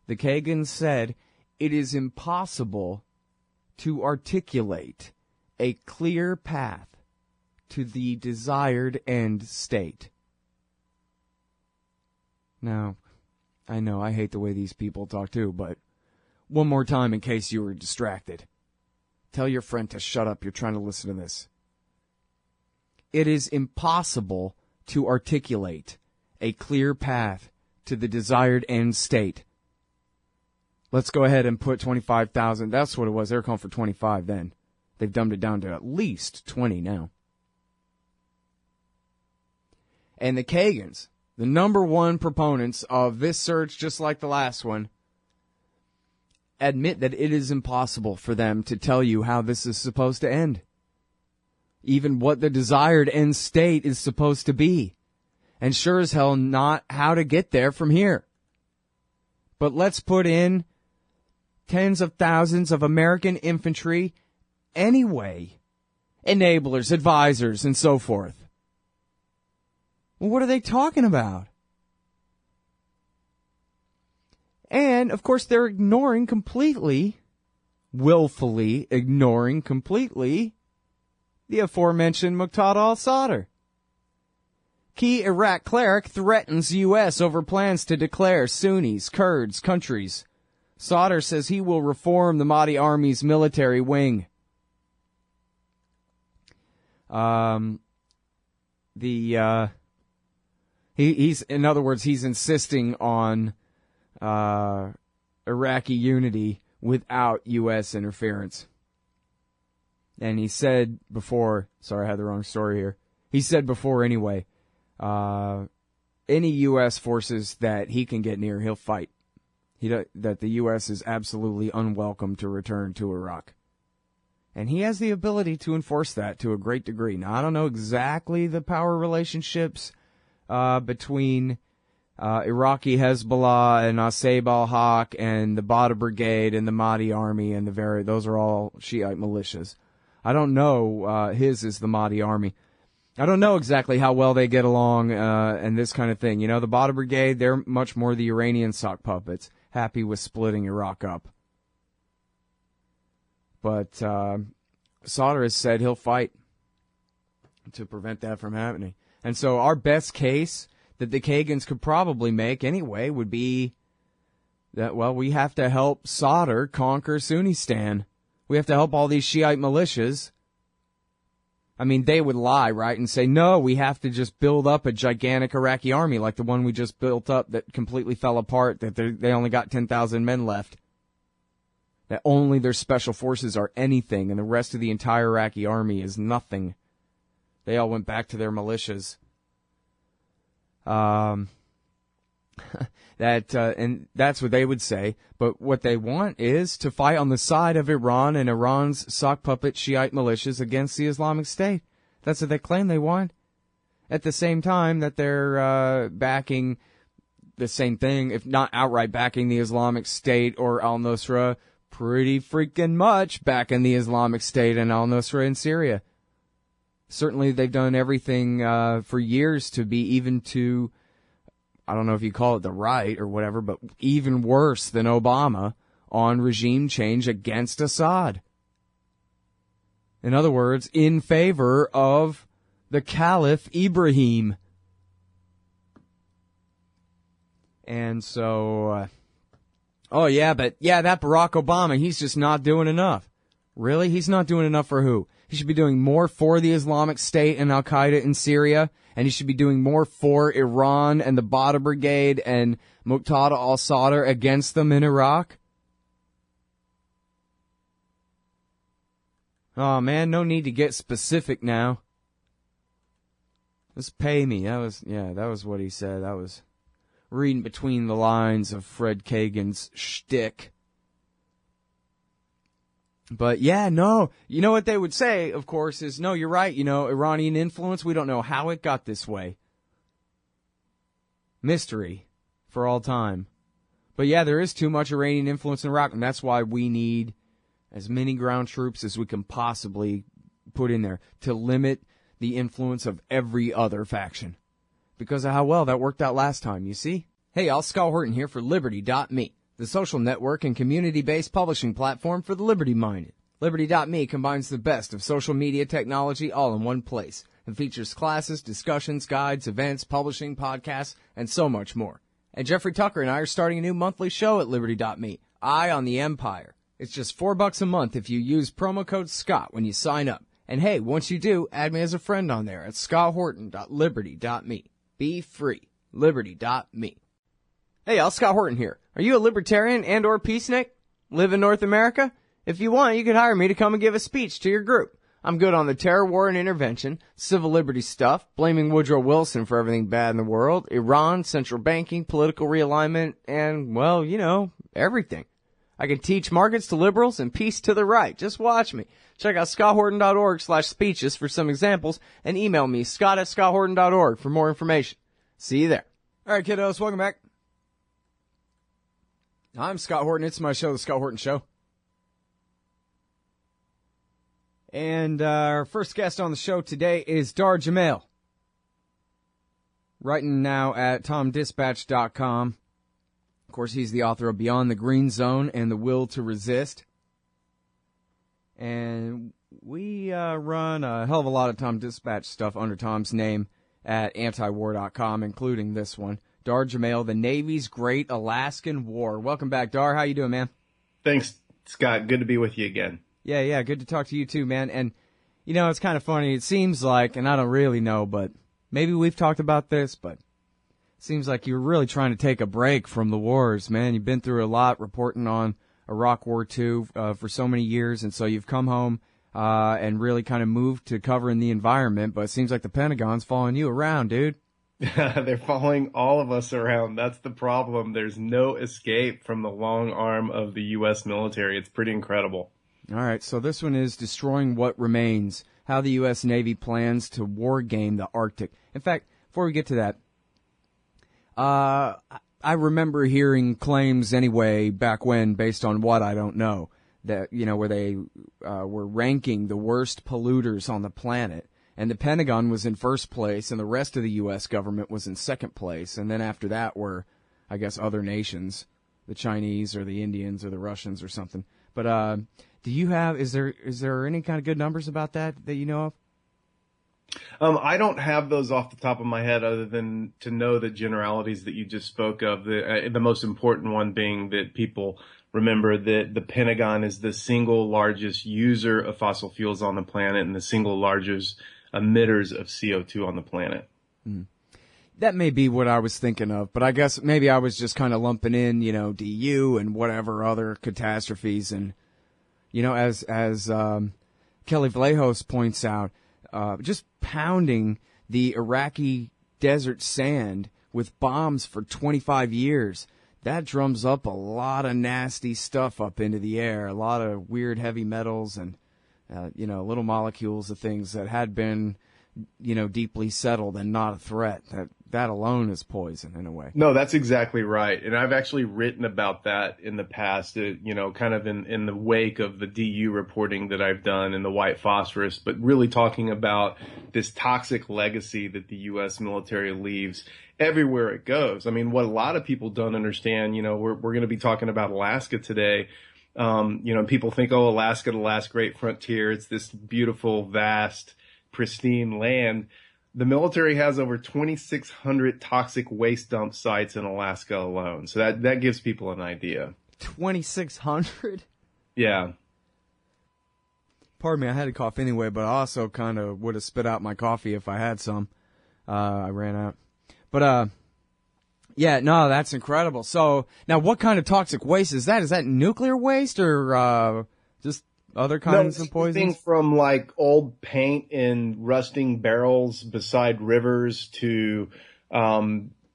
the Kagans said it is impossible to articulate a clear path to the desired end state. Now, I know I hate the way these people talk too, but one more time in case you were distracted. Tell your friend to shut up. You're trying to listen to this. It is impossible to articulate a clear path to the desired end state. Let's go ahead and put 25,000. That's what it was. They were calling for 25 then. They've dumbed it down to at least 20 now. And the Kagans, the number one proponents of this surge, just like the last one, admit that it is impossible for them to tell you how this is supposed to end. Even what the desired end state is supposed to be. And sure as hell not how to get there from here. But let's put in tens of thousands of American infantry anyway. Enablers, advisors, and so forth. Well, what are they talking about? And, of course, they're ignoring completely, willfully ignoring completely, the aforementioned Muqtada al-Sadr. Key Iraq cleric threatens U.S. over plans to declare Sunnis, Kurds, countries. Sadr says he will reform the Mahdi army's military wing. He's in other words, he's insisting on Iraqi unity without U.S. interference. And he said before, sorry, I had the wrong story here. He said before anyway, any U.S. forces that he can get near, he'll fight. That the U.S. is absolutely unwelcome to return to Iraq. And he has the ability to enforce that to a great degree. Now, I don't know exactly the power relationships between Iraqi Hezbollah and Asayb al-Haq and the Badr Brigade and the Mahdi Army and those are all Shiite militias. I don't know. His is the Mahdi Army. I don't know exactly how well they get along and this kind of thing. You know, the Badr Brigade, they're much more the Iranian sock puppets, happy with splitting Iraq up. But Sadr has said he'll fight to prevent that from happening. And so our best case that the Kagans could probably make anyway would be that, well, we have to help Sadr conquer Sunnistan. We have to help all these Shiite militias. I mean, they would lie, right, and say, no, we have to just build up a gigantic Iraqi army like the one we just built up that completely fell apart, that they only got 10,000 men left. That only their special forces are anything, and the rest of the entire Iraqi army is nothing. They all went back to their militias. And that's what they would say. But what they want is to fight on the side of Iran and Iran's sock puppet Shiite militias against the Islamic State. That's what they claim they want. At the same time that they're backing the same thing, if not outright backing the Islamic State or al-Nusra, pretty freaking much backing the Islamic State and al-Nusra in Syria. Certainly they've done everything for years to be even to, I don't know if you call it the right or whatever, but even worse than Obama on regime change against Assad. In other words, in favor of the Caliph Ibrahim. And so, that Barack Obama, he's just not doing enough. Really? He's not doing enough for who? He should be doing more for the Islamic State and Al-Qaeda in Syria, and he should be doing more for Iran and the Badr Brigade and Muqtada al-Sadr against them in Iraq. Oh, man, no need to get specific now. Just pay me. That was what he said. That was reading between the lines of Fred Kagan's shtick. But yeah, no, you know what they would say, of course, is, no, you're right, Iranian influence, we don't know how it got this way. Mystery for all time. But yeah, there is too much Iranian influence in Iraq, and that's why we need as many ground troops as we can possibly put in there to limit the influence of every other faction. Because of how well that worked out last time, you see? Hey, y'all, Scott Horton here for Liberty.me, the social network and community-based publishing platform for the liberty-minded. Liberty.me combines the best of social media technology all in one place and features classes, discussions, guides, events, publishing, podcasts, and so much more. And Jeffrey Tucker and I are starting a new monthly show at Liberty.me, Eye on the Empire. It's just $4 a month if you use promo code SCOTT when you sign up. And hey, once you do, add me as a friend on there at scotthorton.liberty.me. Be free. Liberty.me. Hey, y'all, Scott Horton here. Are you a libertarian and or peacenik? Live in North America? If you want, you could hire me to come and give a speech to your group. I'm good on the terror war and intervention, civil liberties stuff, blaming Woodrow Wilson for everything bad in the world, Iran, central banking, political realignment, and, well, everything. I can teach markets to liberals and peace to the right. Just watch me. Check out scotthorton.org/speeches for some examples and email me, scott@scotthorton.org for more information. See you there. All right, kiddos, welcome back. I'm Scott Horton. It's my show, The Scott Horton Show. And our first guest on the show today is Dar Jamail, writing now at TomDispatch.com. Of course, he's the author of Beyond the Green Zone and The Will to Resist. And we run a hell of a lot of Tom Dispatch stuff under Tom's name at Antiwar.com, including this one. Dar Jamail, the Navy's Great Alaskan War. Welcome back, Dar. How you doing, man? Thanks, Scott. Good to be with you again. Yeah, good to talk to you too, man. And, it's kind of funny. It seems like, and I don't really know, but maybe we've talked about this, but it seems like you're really trying to take a break from the wars, man. You've been through a lot reporting on Iraq War II for so many years, and so you've come home and really kind of moved to covering the environment, but it seems like the Pentagon's following you around, dude. They're following all of us around. That's the problem. There's no escape from the long arm of the U.S. military. It's pretty incredible. All right, so this one is Destroying What Remains, how the U.S. Navy plans to war game the Arctic. In fact, before we get to that, I remember hearing claims anyway back when, based on what I don't know, that, where they were ranking the worst polluters on the planet. And the Pentagon was in first place, and the rest of the U.S. government was in second place. And then after that were, I guess, other nations, the Chinese or the Indians or the Russians or something. But is there any kind of good numbers about that you know of? I don't have those off the top of my head other than to know the generalities that you just spoke of. The most important one being that people remember that the Pentagon is the single largest user of fossil fuels on the planet and the single largest emitters of CO2 on the planet. That may be what I was thinking of, but I guess maybe I was just kind of lumping in, DU and whatever other catastrophes. And, as Kelly Vlahos points out, just pounding the Iraqi desert sand with bombs for 25 years, that drums up a lot of nasty stuff up into the air, a lot of weird heavy metals and little molecules of things that had been deeply settled and not a threat. That alone is poison in a way. No, that's exactly right. And I've actually written about that in the past, kind of in the wake of the DU reporting that I've done in the white phosphorus, but really talking about this toxic legacy that the U.S. military leaves everywhere it goes. I mean, what a lot of people don't understand, we're going to be talking about Alaska today. People think, oh, Alaska, the last great frontier. It's this beautiful, vast, pristine land. The military has over 2,600 toxic waste dump sites in Alaska alone. So that gives people an idea. 2,600? Yeah. Pardon me, I had a cough anyway, but I also kind of would have spit out my coffee if I had some. I ran out. But, yeah, no, that's incredible. So, now what kind of toxic waste is that? Is that nuclear waste or just other kinds of poisons? Everything from like old paint in rusting barrels beside rivers to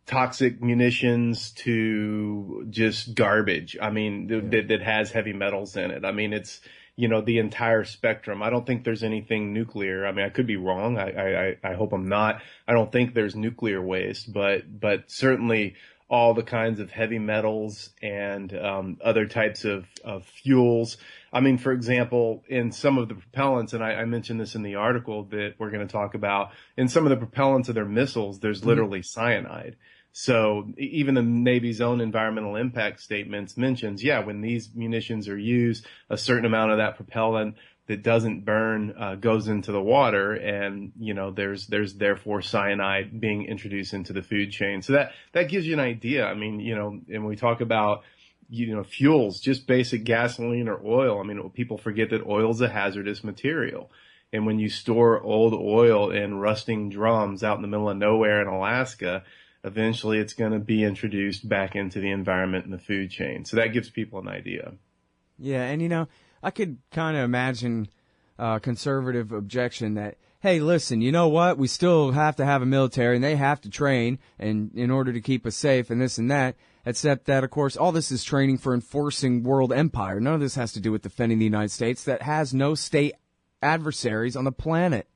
toxic munitions to just garbage. I mean, that has heavy metals in it. I mean, it's, the entire spectrum. I don't think there's anything nuclear. I mean, I could be wrong. I hope I'm not. I don't think there's nuclear waste, but certainly all the kinds of heavy metals and other types of fuels. I mean, for example, in some of the propellants, and I mentioned this in the article that we're going to talk about, in some of the propellants of their missiles, there's literally cyanide. So even the Navy's own environmental impact statements mentions, when these munitions are used, a certain amount of that propellant that doesn't burn goes into the water, and there's therefore cyanide being introduced into the food chain. So that gives you an idea. I mean, and we talk about fuels, just basic gasoline or oil. I mean, people forget that oil is a hazardous material. And when you store old oil in rusting drums out in the middle of nowhere in Alaska, eventually it's going to be introduced back into the environment and the food chain. So that gives people an idea. Yeah, and I could kind of imagine conservative objection that, hey, listen, you know what? We still have to have a military, and they have to train and in order to keep us safe and this and that. Except that, of course, all this is training for enforcing world empire. None of this has to do with defending the United States that has no state adversaries on the planet.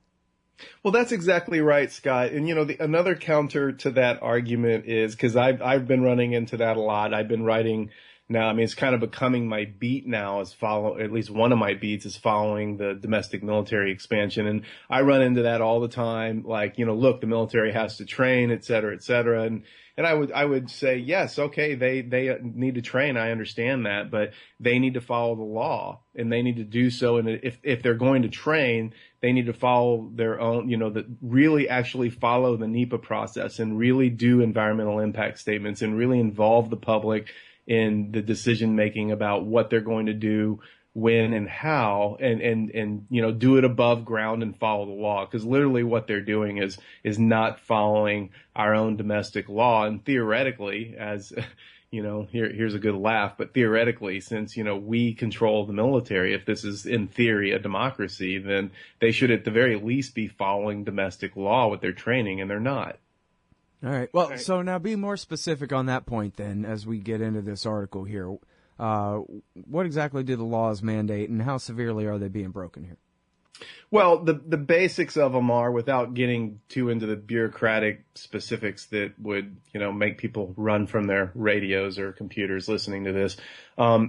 Well, that's exactly right, Scott. And, another counter to that argument is, because I've been running into that a lot. I've been writing now. I mean, it's kind of becoming my beat now, at least one of my beats is following the domestic military expansion. And I run into that all the time. Like, look, the military has to train, et cetera, et cetera. And I would say, yes, okay, they need to train. I understand that, but they need to follow the law, and they need to do so. And if they're going to train, they need to follow their own, really actually follow the NEPA process and really do environmental impact statements and really involve the public in the decision making about what they're going to do, when and how, and do it above ground and follow the law. Because literally what they're doing is not following our own domestic law. And theoretically, as here's a good laugh, but theoretically, since we control the military, if this is in theory a democracy, then they should at the very least be following domestic law with their training, and they're not. All right. Well, so now be more specific on that point then as we get into this article here. What exactly do the laws mandate, and how severely are they being broken here? Well, the basics of them are, without getting too into the bureaucratic specifics that would, make people run from their radios or computers listening to this.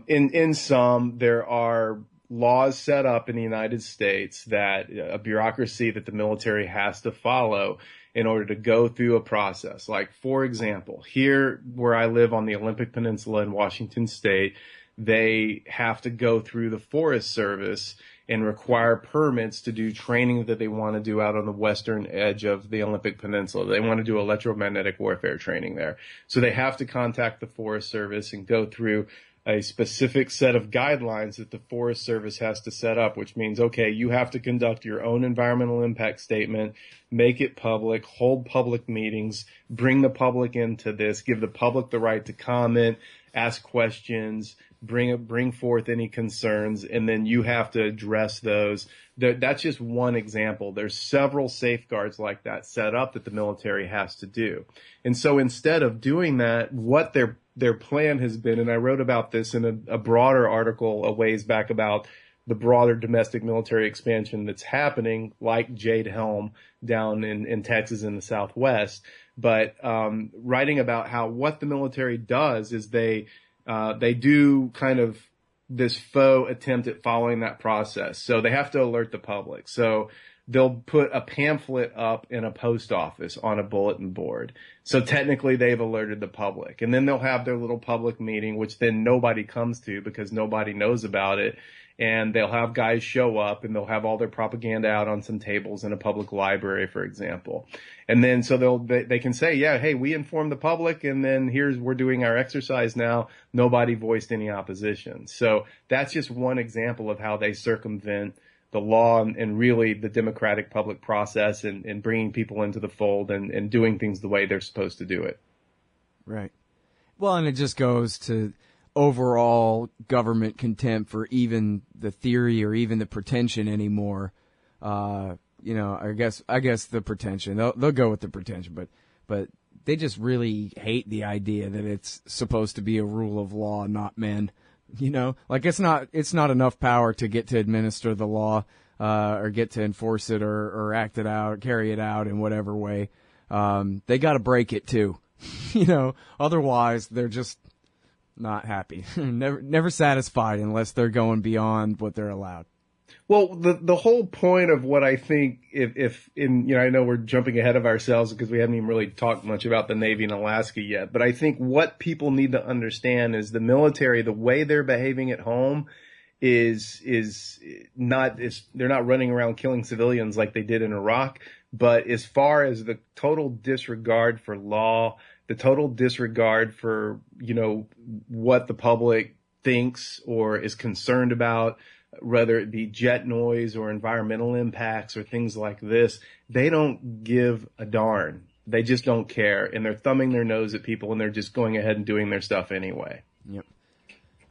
In some, there are laws set up in the United States that a bureaucracy that the military has to follow in order to go through a process. Like, for example, here where I live on the Olympic Peninsula in Washington State, they have to go through the Forest Service and require permits to do training that they want to do out on the western edge of the Olympic Peninsula. They want to do electromagnetic warfare training there. So they have to contact the Forest Service and go through a specific set of guidelines that the Forest Service has to set up, which means, okay, you have to conduct your own environmental impact statement, make it public, hold public meetings, bring the public into this, give the public the right to comment, ask questions, bring forth any concerns, and then you have to address those. That's just one example. There's several safeguards like that set up that the military has to do. And so instead of doing that, what their plan has been, and I wrote about this in a broader article a ways back about the broader domestic military expansion that's happening, like Jade Helm down in Texas in the Southwest. But writing about how what the military does is they do kind of this faux attempt at following that process. So they have to alert the public. So they'll put a pamphlet up in a post office on a bulletin board. So technically they've alerted the public. And then they'll have their little public meeting, which then nobody comes to because nobody knows about it. And they'll have guys show up and they'll have all their propaganda out on some tables in a public library, for example. And then so they can say, yeah, hey, we informed the public and then we're doing our exercise now. Nobody voiced any opposition. So that's just one example of how they circumvent the law and really the democratic public process and bringing people into the fold and doing things the way they're supposed to do it. Right. Well, and it just goes to overall government contempt for even the theory or even the pretension anymore. I guess the pretension. They'll go with the pretension, but they just really hate the idea that it's supposed to be a rule of law, not men. Like it's not enough power to get to administer the law, or get to enforce it or act it out, carry it out in whatever way. They got to break it too, otherwise they're just not happy, never satisfied unless they're going beyond what they're allowed. Well, the whole point of what I think, I know we're jumping ahead of ourselves because we haven't even really talked much about the Navy in Alaska yet, but I think what people need to understand is the military, the way they're behaving at home they're not running around killing civilians like they did in Iraq, but as far as the total disregard for law, the total disregard for, what the public thinks or is concerned about, whether it be jet noise or environmental impacts or things like this, they don't give a darn. They just don't care. And they're thumbing their nose at people and they're just going ahead and doing their stuff anyway. Yep.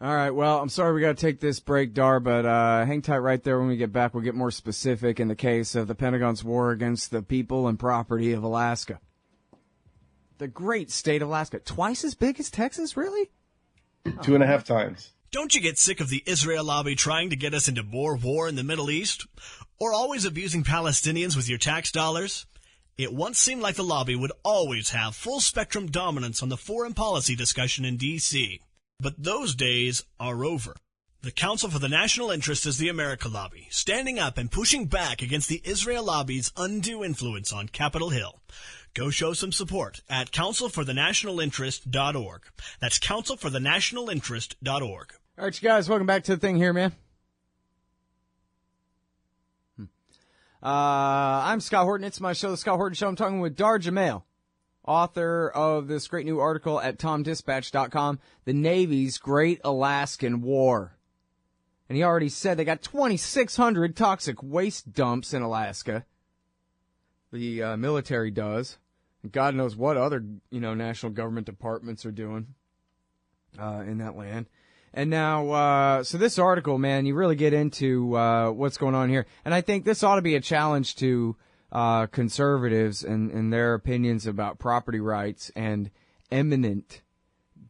All right. Well, I'm sorry we got to take this break, Dar, but hang tight right there. When we get back, we'll get more specific in the case of the Pentagon's war against the people and property of Alaska. The great state of Alaska. Twice as big as Texas, really? 2.5 times. Don't you get sick of the Israel lobby trying to get us into more war in the Middle East? Or always abusing Palestinians with your tax dollars? It once seemed like the lobby would always have full-spectrum dominance on the foreign policy discussion in D.C. But those days are over. The Council for the National Interest is the America Lobby, standing up and pushing back against the Israel lobby's undue influence on Capitol Hill. Go show some support at councilforthenationalinterest.org. That's councilforthenationalinterest.org. All right, you guys, welcome back to the thing here, man. I'm Scott Horton. It's my show, The Scott Horton Show. I'm talking with Dar Jamail, author of this great new article at TomDispatch.com, The Navy's Great Alaskan War. And he already said they got 2,600 toxic waste dumps in Alaska. The military does. And God knows what other, national government departments are doing in that land. And now, so this article, man, you really get into what's going on here. And I think this ought to be a challenge to conservatives and their opinions about property rights and eminent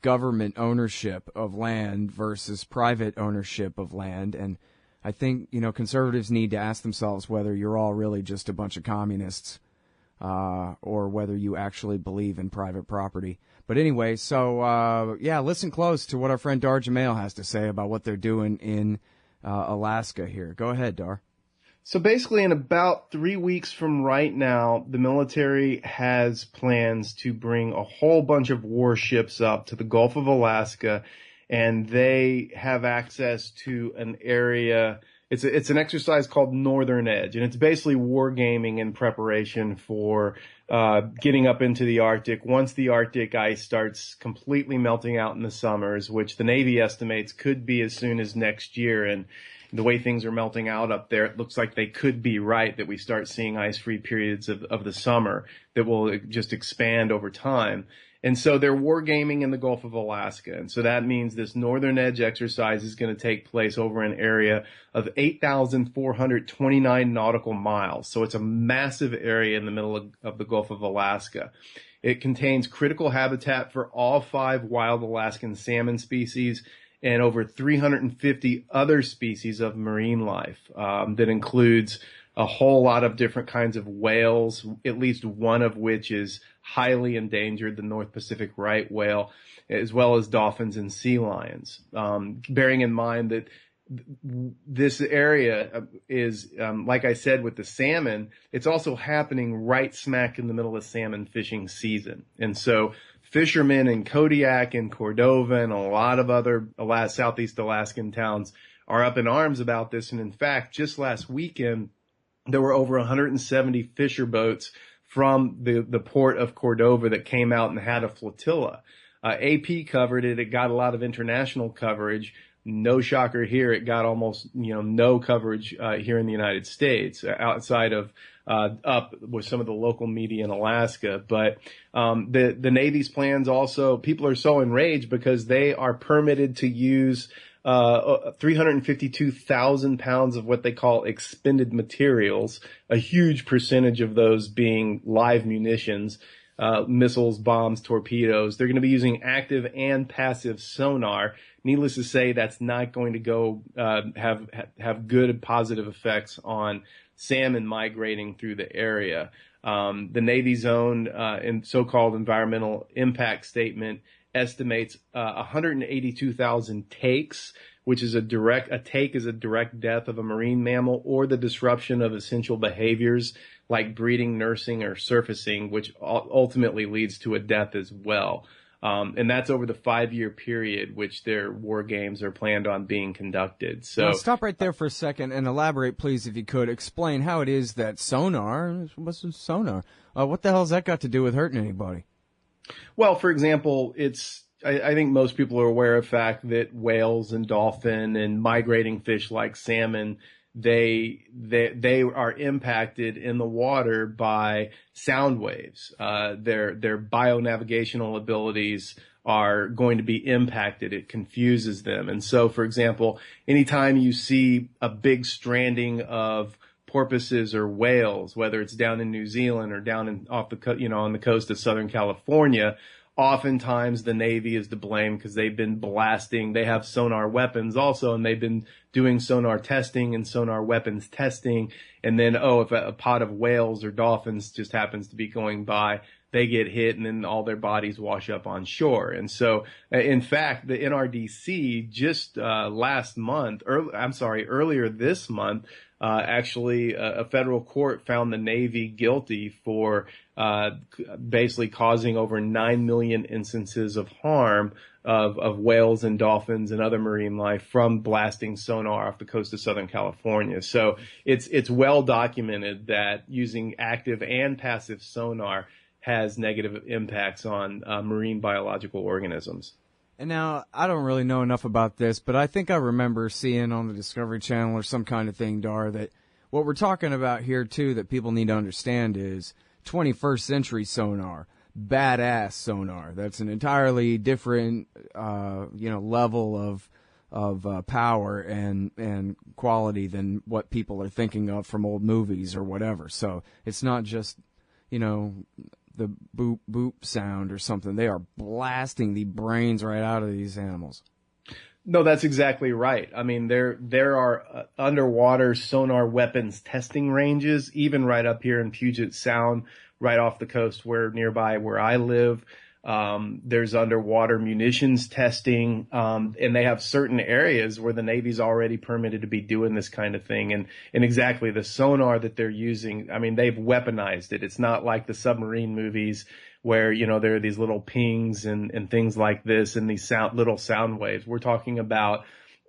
government ownership of land versus private ownership of land. And I think, conservatives need to ask themselves whether you're all really just a bunch of communists or whether you actually believe in private property. But anyway, so, listen close to what our friend Dar Jamail has to say about what they're doing in Alaska here. Go ahead, Dar. So basically, in about 3 weeks from right now, the military has plans to bring a whole bunch of warships up to the Gulf of Alaska, and they have access to an area. It's an exercise called Northern Edge, and it's basically wargaming in preparation for getting up into the Arctic. Once the Arctic ice starts completely melting out in the summers, which the Navy estimates could be as soon as next year, and the way things are melting out up there, it looks like they could be right that we start seeing ice-free periods of the summer that will just expand over time. And so they're wargaming in the Gulf of Alaska. And so that means this Northern Edge exercise is going to take place over an area of 8,429 nautical miles. So it's a massive area in the middle of the Gulf of Alaska. It contains critical habitat for all 5 wild Alaskan salmon species, and over 350 other species of marine life. That includes a whole lot of different kinds of whales, at least one of which is highly endangered, the North Pacific right whale, as well as dolphins and sea lions. Bearing in mind that this area is, like I said, with the salmon, it's also happening right smack in the middle of salmon fishing season. And so fishermen in Kodiak and Cordova and a lot of other Southeast Alaskan towns are up in arms about this. And in fact, just last weekend, there were over 170 fisher boats from the port of Cordova that came out and had a flotilla. AP covered it. It got a lot of international coverage. No shocker here. It got almost, no coverage here in the United States outside of up with some of the local media in Alaska. But the Navy's plans also, people are so enraged because they are permitted to use 352,000 pounds of what they call expended materials, a huge percentage of those being live munitions, missiles, bombs, torpedoes. They're going to be using active and passive sonar. Needless to say, that's not going to go have good and positive effects on salmon migrating through the area. The Navy's own so-called environmental impact statement estimates 182,000 takes, which is a take is a direct death of a marine mammal or the disruption of essential behaviors like breeding, nursing, or surfacing, which ultimately leads to a death as well. And that's over the 5-year period which their war games are planned on being conducted. So now stop right there for a second and elaborate, please, if you could. Explain how it is that sonar, what's sonar? What the hell has that got to do with hurting anybody? Well, for example, I think most people are aware of the fact that whales and dolphin and migrating fish like salmon, they are impacted in the water by sound waves. Their bionavigational abilities are going to be impacted. It confuses them. And so, for example, anytime you see a big stranding of porpoises or whales, whether it's down in New Zealand or down on the coast of Southern California, oftentimes the Navy is to blame because they've been blasting. They have sonar weapons also, and they've been doing sonar testing and sonar weapons testing. And then, if a pod of whales or dolphins just happens to be going by, they get hit and then all their bodies wash up on shore. And so, in fact, the NRDC just earlier this month, a federal court found the Navy guilty for basically causing over 9 million instances of harm of whales and dolphins and other marine life from blasting sonar off the coast of Southern California. So it's well documented that using active and passive sonar has negative impacts on marine biological organisms. And now, I don't really know enough about this, but I think I remember seeing on the Discovery Channel or some kind of thing, Dar, that what we're talking about here, too, that people need to understand is 21st century sonar, badass sonar. That's an entirely different, level of power and quality than what people are thinking of from old movies or whatever. So it's not just, the boop boop sound or something. They are blasting the brains right out of these animals. No, that's exactly right. I mean, there are underwater sonar weapons testing ranges, even right up here in Puget Sound, right off the coast nearby where I live. There's underwater munitions testing, and they have certain areas where the Navy's already permitted to be doing this kind of thing. And exactly the sonar that they're using, I mean, they've weaponized it. It's not like the submarine movies where, there are these little pings and things like this and these little sound waves. We're talking about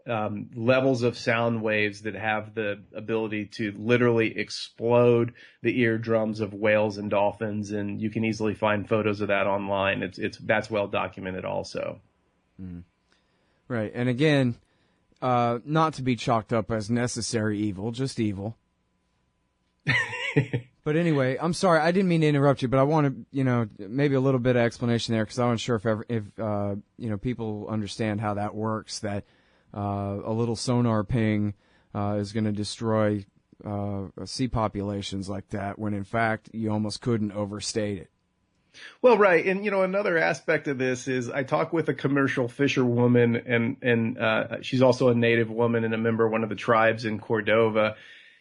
levels of sound waves that have the ability to literally explode the eardrums of whales and dolphins, and you can easily find photos of that online. That's well documented also. Mm. Right, and again, not to be chalked up as necessary evil, just evil. But anyway, I'm sorry, I didn't mean to interrupt you, but I want to, maybe a little bit of explanation there because I wasn't sure if people understand how that works. That a little sonar ping is going to destroy sea populations like that, when in fact you almost couldn't overstate it. Well, right. And, another aspect of this is I talk with a commercial fisherwoman and she's also a native woman and a member of one of the tribes in Cordova.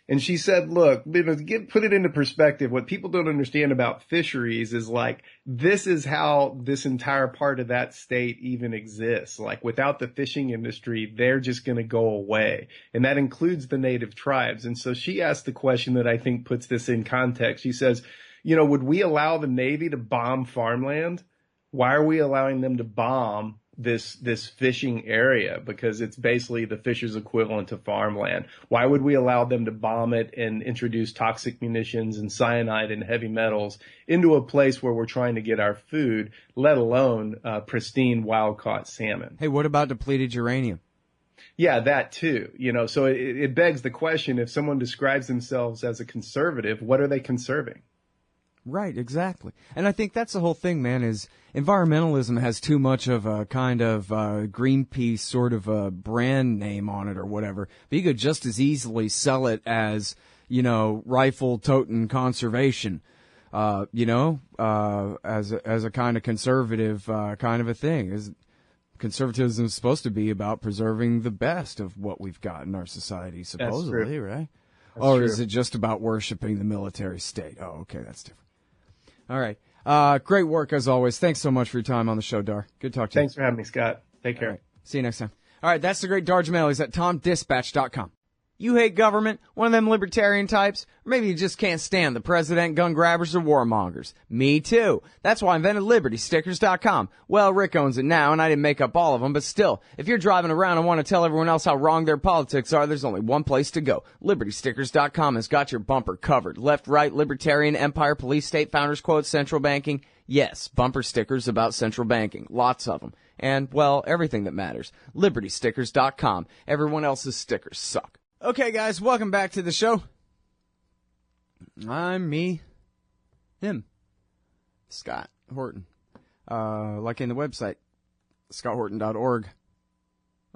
And she said, look, put it into perspective. What people don't understand about fisheries is this is how this entire part of that state even exists. Without the fishing industry, they're just going to go away. And that includes the native tribes. And so she asked the question that I think puts this in context. She says, would we allow the Navy to bomb farmland? Why are we allowing them to bomb this fishing area? Because it's basically the fishers' equivalent to farmland. Why would we allow them to bomb it and introduce toxic munitions and cyanide and heavy metals into a place where we're trying to get our food, let alone pristine wild-caught salmon? Hey, what about depleted uranium? Yeah, that too. So it begs the question, if someone describes themselves as a conservative, what are they conserving? Right, exactly. And I think that's the whole thing, man, is environmentalism has too much of a kind of Greenpeace sort of a brand name on it or whatever. But you could just as easily sell it as, rifle-toting conservation, as a kind of conservative kind of a thing. Conservatism is supposed to be about preserving the best of what we've got in our society, supposedly, right? Or is it just about worshiping the military state? Oh, okay, that's different. All right. Great work, as always. Thanks so much for your time on the show, Dar. Good to talk to you. Thanks for having me, Scott. Take care. All right. See you next time. All right, that's the great Dar Jamel. He's at TomDispatch.com. You hate government, one of them libertarian types, or maybe you just can't stand the president, gun grabbers, or warmongers. Me too. That's why I invented LibertyStickers.com. Well, Rick owns it now, and I didn't make up all of them, but still, if you're driving around and want to tell everyone else how wrong their politics are, there's only one place to go. LibertyStickers.com has got your bumper covered. Left, right, libertarian, empire, police, state, founders quote, central banking. Yes, bumper stickers about central banking. Lots of them. And, well, everything that matters. LibertyStickers.com. Everyone else's stickers suck. Okay, guys, welcome back to the show. I'm him, Scott Horton. Like in the website, scotthorton.org.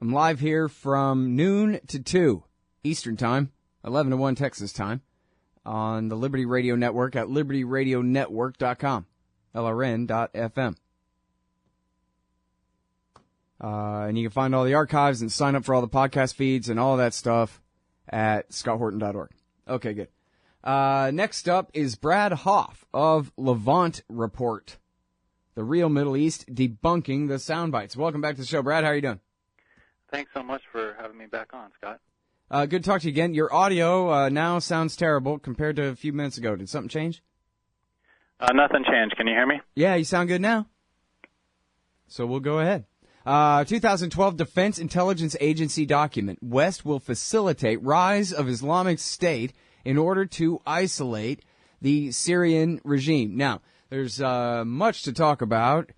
I'm live here from noon to 2 Eastern Time, 11 to 1 Texas Time, on the Liberty Radio Network at libertyradionetwork.com, LRN.FM. And you can find all the archives and sign up for all the podcast feeds and all that stuff at scotthorton.org. Okay, good. Next up is Brad Hoff of Levant Report, the real Middle East debunking the sound bites. Welcome back to the show, Brad. How are you doing? Thanks so much for having me back on, Scott. Good to talk to you again. Your audio now sounds terrible compared to a few minutes ago. Did something change? Nothing changed. Can you hear me? Yeah, you sound good now. So we'll go ahead. 2012 Defense Intelligence Agency document. West will facilitate rise of Islamic State in order to isolate the Syrian regime. Now, there's much to talk about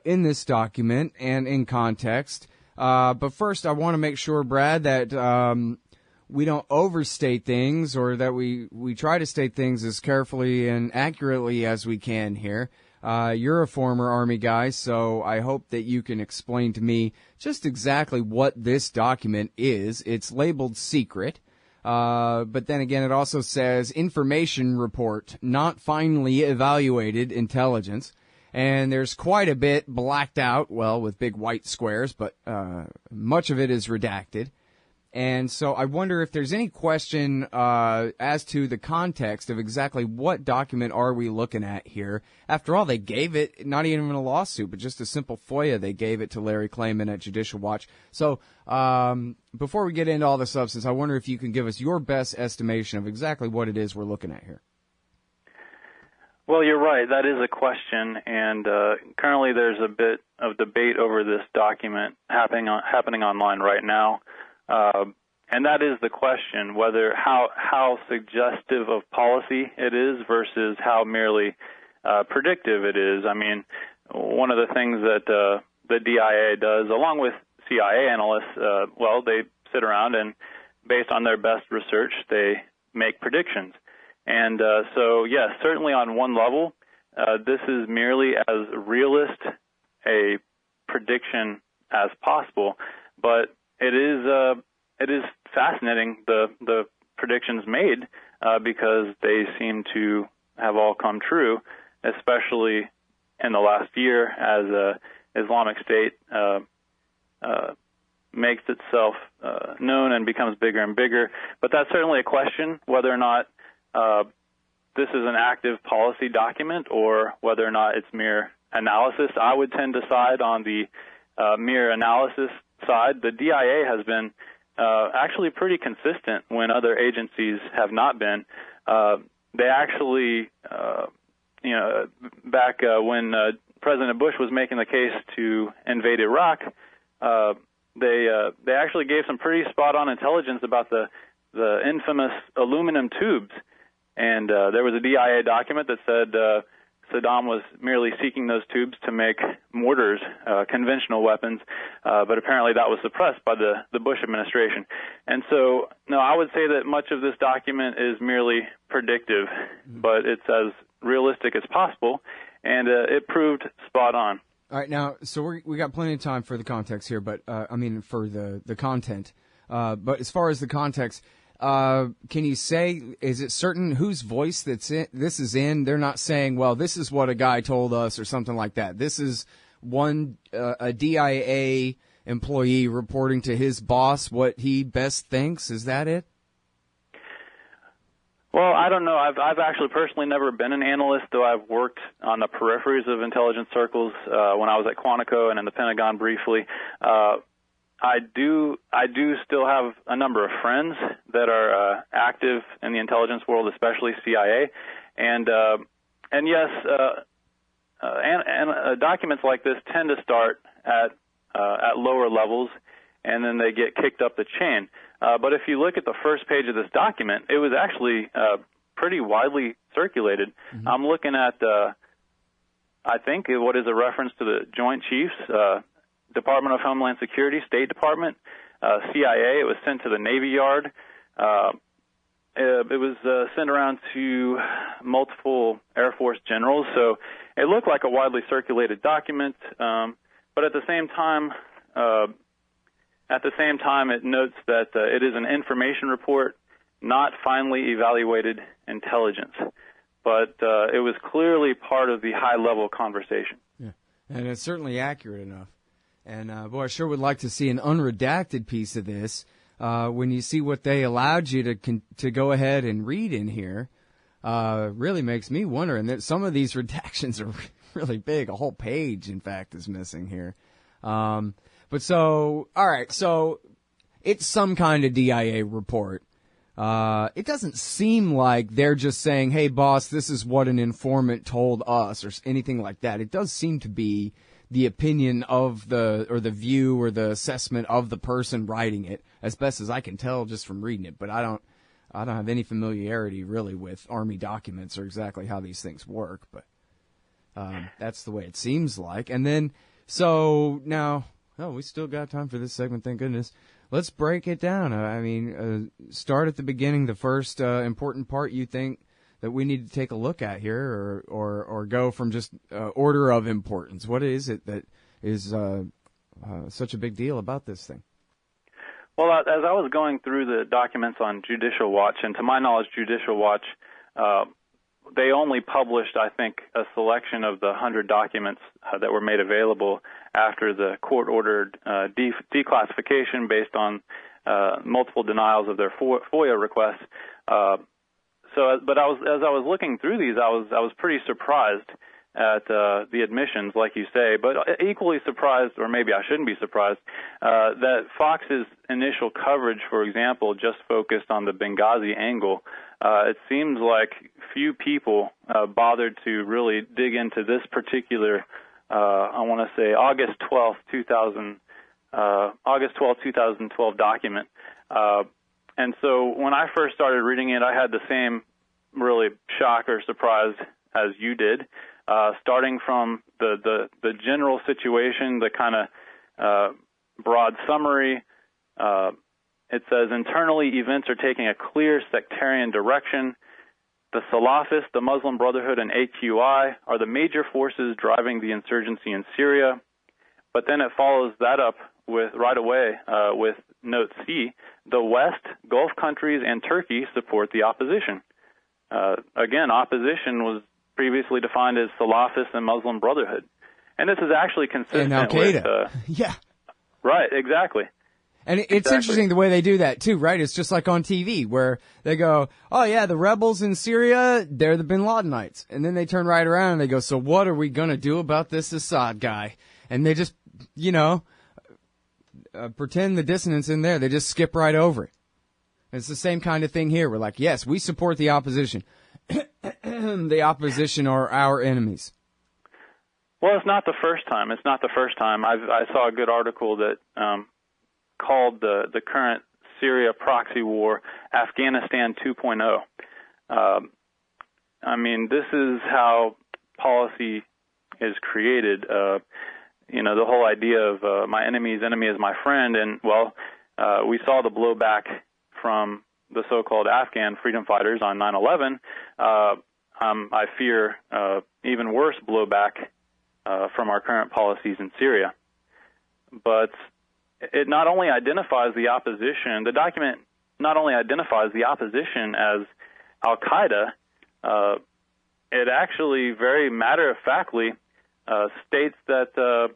in this document and in context. But first, I want to make sure, Brad, that we don't overstate things, or that we try to state things as carefully and accurately as we can here. You're a former Army guy, so I hope that you can explain to me just exactly what this document is. It's labeled secret, but then again, it also says information report, not finally evaluated intelligence. And there's quite a bit blacked out, well, with big white squares, but much of it is redacted. And so I wonder if there's any question as to the context of exactly what document are we looking at here. After all, they gave it, not even a lawsuit, but just a simple FOIA, they gave it to Larry Klayman at Judicial Watch. So before we get into all the substance, I wonder if you can give us your best estimation of exactly what it is we're looking at here. Well, you're right. That is a question, and currently there's a bit of debate over this document happening online right now. And that is the question, whether how suggestive of policy it is versus how merely predictive it is. I mean, one of the things that the DIA does, along with CIA analysts, they sit around and, based on their best research, they make predictions. And so, yes, certainly on one level, this is merely as realist a prediction as possible, but it is fascinating, the predictions made, because they seem to have all come true, especially in the last year as Islamic State makes itself known and becomes bigger and bigger. But that's certainly a question, whether or not this is an active policy document or whether or not it's mere analysis. I would tend to side on the mere analysis side. The DIA has been actually pretty consistent when other agencies have not been. They actually, back when President Bush was making the case to invade Iraq, they actually gave some pretty spot-on intelligence about the infamous aluminum tubes. And there was a DIA document that said Saddam was merely seeking those tubes to make mortars, conventional weapons, but apparently that was suppressed by the Bush administration. And so, no, I would say that much of this document is merely predictive, but it's as realistic as possible, and it proved spot on. All right, now, so we got plenty of time for the context here, but for the content. But as far as the context, can you say, is it certain whose voice this is in? They're not saying, well, this is what a guy told us or something like that. This is a DIA employee reporting to his boss what he best thinks. Is that it? Well, I don't know. I've actually personally never been an analyst, though I've worked on the peripheries of intelligence circles when I was at Quantico and in the Pentagon briefly. I do still have a number of friends that are active in the intelligence world, especially CIA, and yes, documents like this tend to start at lower levels, and then they get kicked up the chain. But if you look at the first page of this document, it was actually pretty widely circulated. Mm-hmm. I'm looking at, I think, what is a reference to the Joint Chiefs, Department of Homeland Security, State Department, CIA. It was sent to the Navy Yard. It was sent around to multiple Air Force generals. So it looked like a widely circulated document. But at the same time, it notes that it is an information report, not finally evaluated intelligence. But it was clearly part of the high-level conversation. Yeah, and it's certainly accurate enough. And, boy, I sure would like to see an unredacted piece of this. When you see what they allowed you to go ahead and read in here, really makes me wonder. And that some of these redactions are really big. A whole page, in fact, is missing here. But so, all right, so it's some kind of DIA report. It doesn't seem like they're just saying, hey, boss, this is what an informant told us or anything like that. It does seem to be the opinion of the view or the assessment of the person writing it, as best as I can tell just from reading it. But I don't have any familiarity really with Army documents or exactly how these things work. But that's the way it seems like. And then, so now, we still got time for this segment, thank goodness. Let's break it down. Start at the beginning, the first important part you think that we need to take a look at here, or go from just order of importance. What is it that is such a big deal about this thing? Well, as I was going through the documents on Judicial Watch, and to my knowledge, Judicial Watch, they only published, I think, a selection of the 100 documents that were made available after the court-ordered declassification based on multiple denials of their FOIA requests. But as I was looking through these, I was pretty surprised at the admissions, like you say, but equally surprised, or maybe I shouldn't be surprised, that Fox's initial coverage, for example, just focused on the Benghazi angle. It seems like few people bothered to really dig into this particular, I want to say, August 12, 2012 document. And so when I first started reading it, I had the same really shock or surprise as you did, starting from the general situation, the kind of broad summary. It says, internally, events are taking a clear sectarian direction. The Salafists, the Muslim Brotherhood, and AQI are the major forces driving the insurgency in Syria. But then it follows that up with right away with note C, the West, Gulf countries, and Turkey support the opposition. Again, opposition was previously defined as Salafist and Muslim Brotherhood. And this is actually consistent and Al-Qaeda. with... Yeah. Right, exactly. And it's interesting the way they do that, too, right? It's just like on TV, where they go, oh, yeah, the rebels in Syria, they're the bin Ladenites. And then they turn right around and they go, so what are we going to do about this Assad guy? And they just, pretend the dissonance in there. They just skip right over it. It's the same kind of thing here. We're like, yes, we support the opposition. The opposition are our enemies. Well, it's not the first time. It's not the first time. I saw a good article that called the current Syria proxy war Afghanistan 2.0. I mean, this is how policy is created. The whole idea of my enemy's enemy is my friend. And, well, we saw the blowback from the so-called Afghan freedom fighters on 9/11. I fear even worse blowback from our current policies in Syria. But it not only identifies the opposition, the document not only identifies the opposition as Al-Qaeda, it actually very matter-of-factly states that the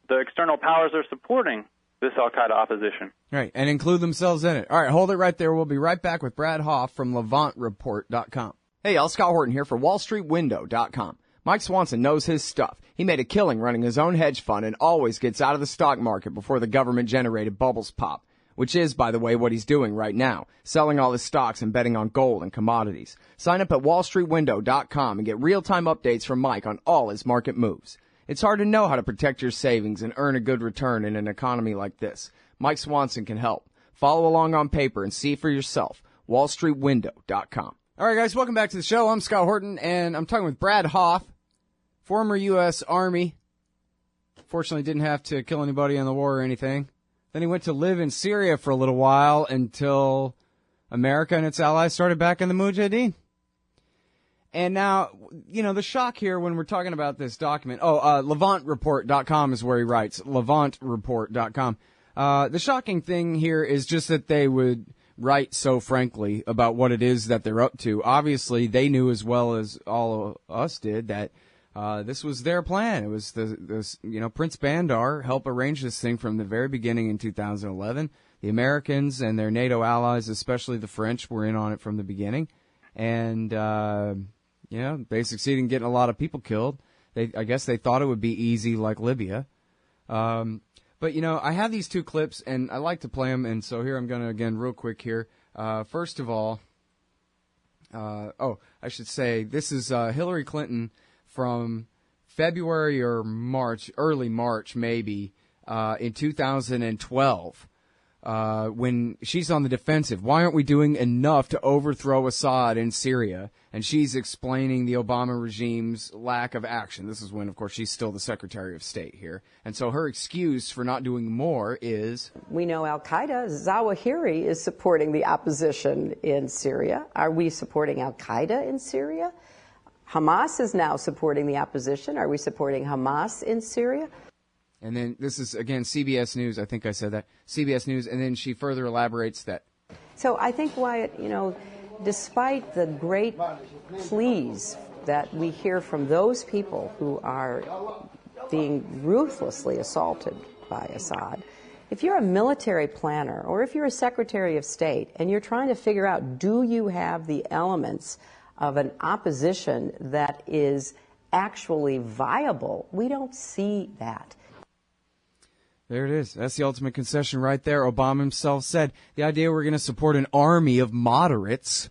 external powers are supporting this Al-Qaeda opposition. Right, and include themselves in it. All right, hold it right there. We'll be right back with Brad Hoff from Antiwar.com. Hey, y'all, Scott Horton here for WallStreetWindow.com. Mike Swanson knows his stuff. He made a killing running his own hedge fund and always gets out of the stock market before the government-generated bubbles pop, which is, by the way, what he's doing right now, selling all his stocks and betting on gold and commodities. Sign up at WallStreetWindow.com and get real-time updates from Mike on all his market moves. It's hard to know how to protect your savings and earn a good return in an economy like this. Mike Swanson can help. Follow along on paper and see for yourself. WallStreetWindow.com. All right, guys, welcome back to the show. I'm Scott Horton, and I'm talking with Brad Hoff, former U.S. Army. Fortunately, didn't have to kill anybody in the war or anything. Then he went to live in Syria for a little while until America and its allies started backing the Mujahideen. And now, the shock here when we're talking about this document. LevantReport.com is where he writes. LevantReport.com. The shocking thing here is just that they would write so frankly about what it is that they're up to. Obviously, they knew as well as all of us did that this was their plan. It was Prince Bandar helped arrange this thing from the very beginning in 2011. The Americans and their NATO allies, especially the French, were in on it from the beginning. And, they succeeded in getting a lot of people killed. I guess they thought it would be easy like Libya. But, I have these two clips, and I like to play them, and so here I'm going to, again, real quick here. First of all, I should say, this is Hillary Clinton from February or March, early March maybe, in 2012, when she's on the defensive. Why aren't we doing enough to overthrow Assad in Syria? And she's explaining the Obama regime's lack of action. This is when, of course, she's still the Secretary of State here. And so her excuse for not doing more is... We know Al-Qaeda, Zawahiri is supporting the opposition in Syria. Are we supporting Al-Qaeda in Syria? Hamas is now supporting the opposition. Are we supporting Hamas in Syria? And then this is, again, CBS News. I think I said that. CBS News. And then she further elaborates that. So I think, Wyatt, despite the great pleas that we hear from those people who are being ruthlessly assaulted by Assad, if you're a military planner or if you're a Secretary of State and you're trying to figure out, do you have the elements of an opposition that is actually viable, we don't see that. There it is. That's the ultimate concession right there. Obama himself said the idea we're going to support an army of moderates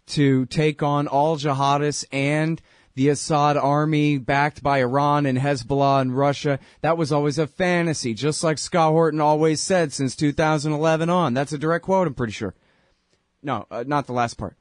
to take on all jihadists and the Assad army backed by Iran and Hezbollah and Russia, that was always a fantasy, just like Scott Horton always said since 2011 on. That's a direct quote, I'm pretty sure. No, not the last part.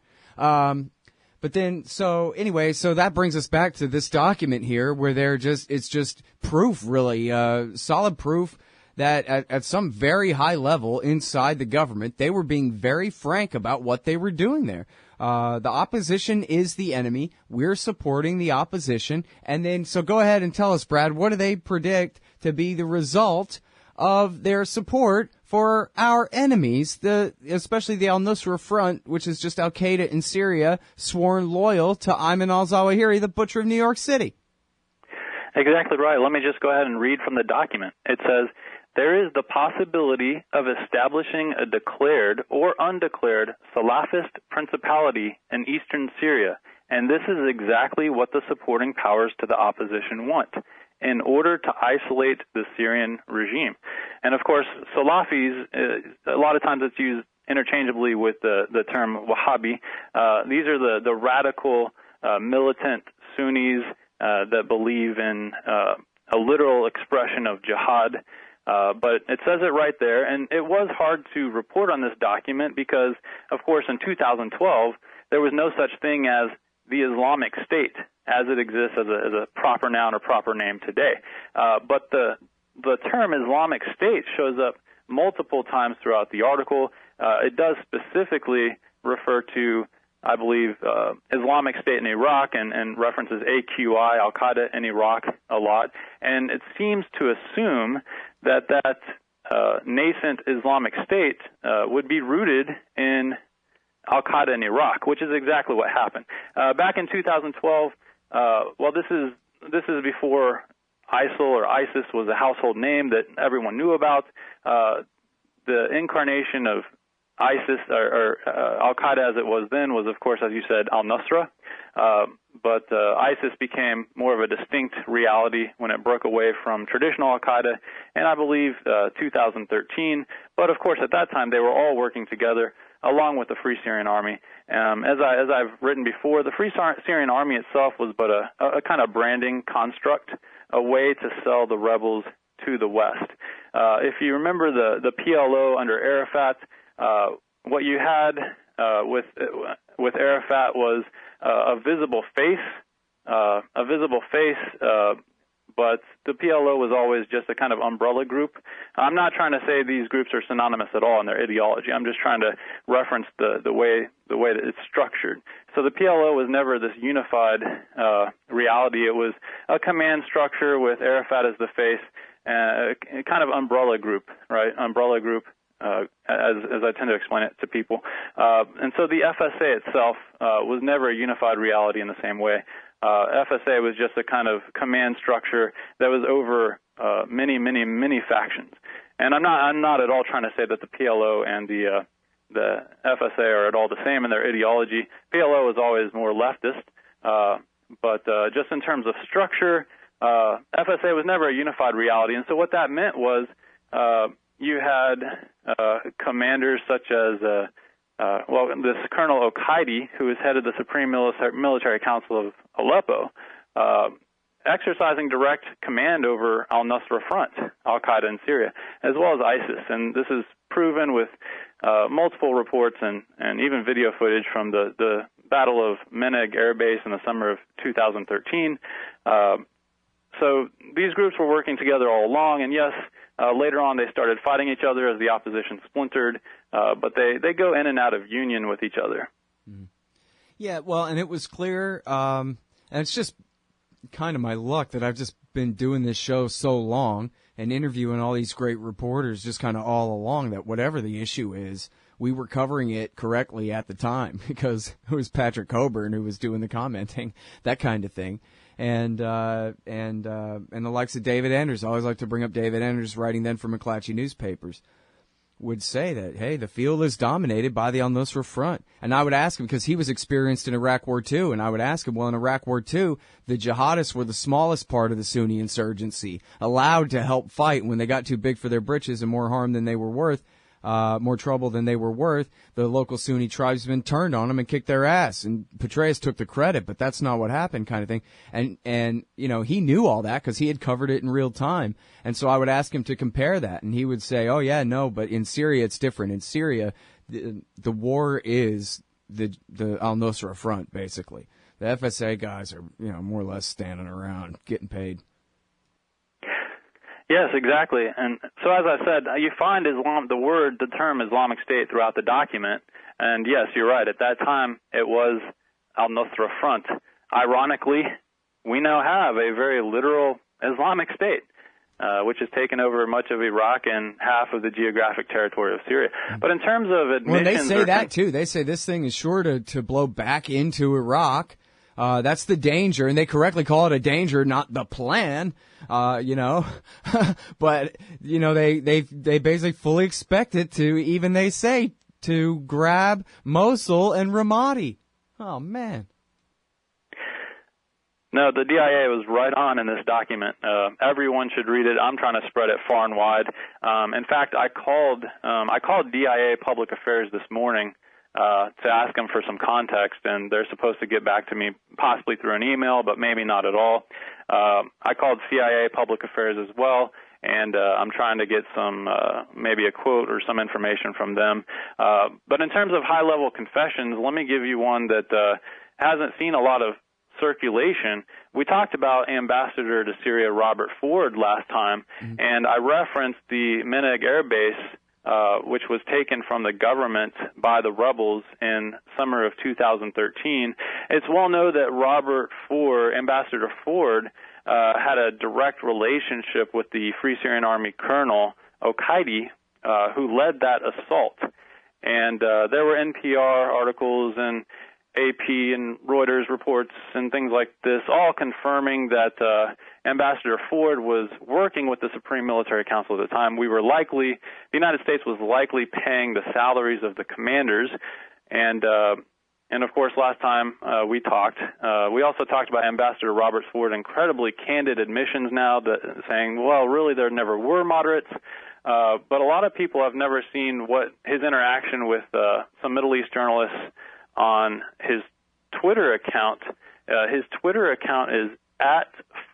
But then, so that brings us back to this document here where it's just proof, really, solid proof that at some very high level inside the government, they were being very frank about what they were doing there. The opposition is the enemy. We're supporting the opposition. And then, so go ahead and tell us, Brad, what do they predict to be the result of their support for our enemies, especially the al-Nusra Front, which is just al-Qaeda in Syria, sworn loyal to Ayman al-Zawahiri, the butcher of New York City. Exactly right. Let me just go ahead and read from the document. It says, there is the possibility of establishing a declared or undeclared Salafist principality in eastern Syria, and this is exactly what the supporting powers to the opposition want, in order to isolate the Syrian regime. And of course, Salafis, a lot of times it's used interchangeably with the term Wahhabi. These are the radical, militant Sunnis that believe in a literal expression of jihad. But it says it right there, and it was hard to report on this document because, of course, in 2012, there was no such thing as the Islamic State as it exists as a proper noun or proper name today. But the term Islamic State shows up multiple times throughout the article. It does specifically refer to, I believe, Islamic State in Iraq and references AQI, Al-Qaeda in Iraq a lot. And it seems to assume that nascent Islamic State would be rooted in Al-Qaeda in Iraq, which is exactly what happened. Back in 2012, well, this is before ISIL or ISIS was a household name that everyone knew about. The incarnation of ISIS or Al-Qaeda as it was then was, of course, as you said, al-Nusra. But ISIS became more of a distinct reality when it broke away from traditional Al-Qaeda in, I believe, 2013. But, of course, at that time, they were all working together along with the Free Syrian Army. As I've written before, the Free Syrian Army itself was but a kind of branding construct, a way to sell the rebels to the West. If you remember the PLO under Arafat, what you had with Arafat was a visible face, but the PLO was always just a kind of umbrella group. I'm not trying to say these groups are synonymous at all in their ideology. I'm just trying to reference the way that it's structured. So the PLO was never this unified reality. It was a command structure with Arafat as the face, a kind of umbrella group, right? Umbrella group. As I tend to explain it to people. And so the FSA itself was never a unified reality in the same way. FSA was just a kind of command structure that was over many factions. And I'm not at all trying to say that the PLO and the FSA are at all the same in their ideology. PLO is always more leftist, but just in terms of structure, FSA was never a unified reality. And so what that meant was you had commanders such as, this Colonel Al-Qaidi, who is head of the Supreme Military Council of Aleppo, exercising direct command over al-Nusra Front, Al-Qaeda in Syria, as well as ISIS. And this is proven with multiple reports and even video footage from the Battle of Meneg Air Base in the summer of 2013. So these groups were working together all along, and yes, later on they started fighting each other as the opposition splintered, but they go in and out of union with each other. Mm-hmm. Yeah, well, and it was clear, and it's just kind of my luck that I've just been doing this show so long and interviewing all these great reporters just kind of all along that whatever the issue is, we were covering it correctly at the time because it was Patrick Coburn who was doing the commenting, that kind of thing. And the likes of David Enders, I always like to bring up David Enders, writing then for McClatchy newspapers, would say that, hey, the field is dominated by the al-Nusra Front. And I would ask him, because he was experienced in Iraq War II, and I would ask him, well, in Iraq War II, the jihadists were the smallest part of the Sunni insurgency, allowed to help fight when they got too big for their britches and more harm than they were worth. More trouble than they were worth, the local Sunni tribesmen turned on them and kicked their ass. And Petraeus took the credit, but that's not what happened, kind of thing. And you know, he knew all that because he had covered it in real time. And so I would ask him to compare that, and he would say, oh, yeah, no, but in Syria it's different. In Syria, the war is the al-Nusra Front, basically. The FSA guys are, you know, more or less standing around, getting paid. Yes, exactly. And so as I said, you find the term Islamic State throughout the document. And yes, you're right. At that time, it was al-Nusra Front. Ironically, we now have a very literal Islamic State. which has taken over much of Iraq and half of the geographic territory of Syria. But in terms of admissions... Well, they say that, too. They say this thing is sure to blow back into Iraq. That's the danger, and they correctly call it a danger, not the plan, but, they basically fully expect it to, even they say, to grab Mosul and Ramadi. Oh, man. No, the DIA was right on in this document. Everyone should read it. I'm trying to spread it far and wide. In fact, I called DIA Public Affairs this morning to ask them for some context, and they're supposed to get back to me possibly through an email, but maybe not at all. I called CIA Public Affairs as well, and I'm trying to get some maybe a quote or some information from them. But in terms of high-level confessions, let me give you one that hasn't seen a lot of circulation. We talked about Ambassador to Syria Robert Ford last time, and I referenced the Meneg Air Base, which was taken from the government by the rebels in summer of 2013. It's well known that Ambassador Ford, had a direct relationship with the Free Syrian Army Colonel Okaidi, who led that assault. And there were NPR articles and AP and Reuters reports and things like this, all confirming that Ambassador Ford was working with the Supreme Military Council at the time. The United States was likely paying the salaries of the commanders, and of course, last time we talked, we also talked about Ambassador Robert Ford's incredibly candid admissions now, saying, well, really there never were moderates. But a lot of people have never seen what his interaction with some Middle East journalists on his Twitter account. His Twitter account is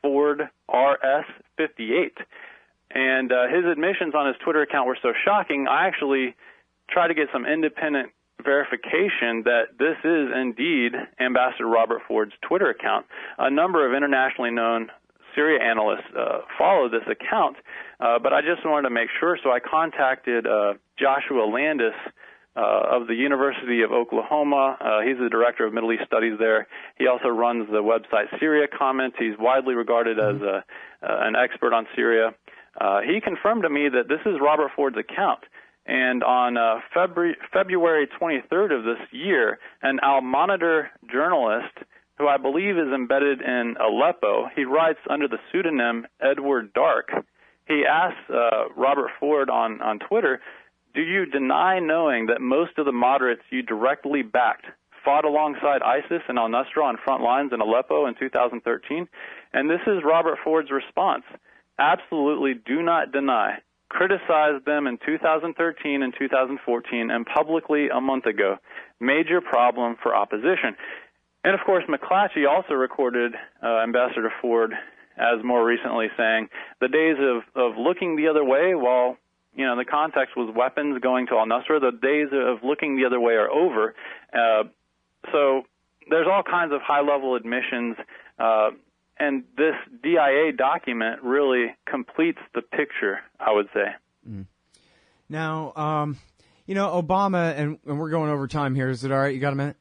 @FordRS58. And his admissions on his Twitter account were so shocking, I actually tried to get some independent verification that this is indeed Ambassador Robert Ford's Twitter account. A number of internationally known Syria analysts follow this account, but I just wanted to make sure, so I contacted Joshua Landis of the University of Oklahoma. He's the director of Middle East Studies there. He also runs the website Syria Comment. He's widely regarded as an expert on Syria. He confirmed to me that this is Robert Ford's account. And on February 23rd of this year, an Al-Monitor journalist, who I believe is embedded in Aleppo, he writes under the pseudonym Edward Dark. He asks Robert Ford on Twitter, do you deny knowing that most of the moderates you directly backed fought alongside ISIS and al-Nusra on front lines in Aleppo in 2013? And this is Robert Ford's response. Absolutely do not deny. Criticized them in 2013 and 2014 and publicly a month ago. Major problem for opposition. And, of course, McClatchy also recorded Ambassador Ford as more recently saying, the days of looking the other way while the context was weapons going to al-Nusra. The days of looking the other way are over. So there's all kinds of high-level admissions, and this DIA document really completes the picture, I would say. Now, Obama, and we're going over time here. Is it all right? You got a minute?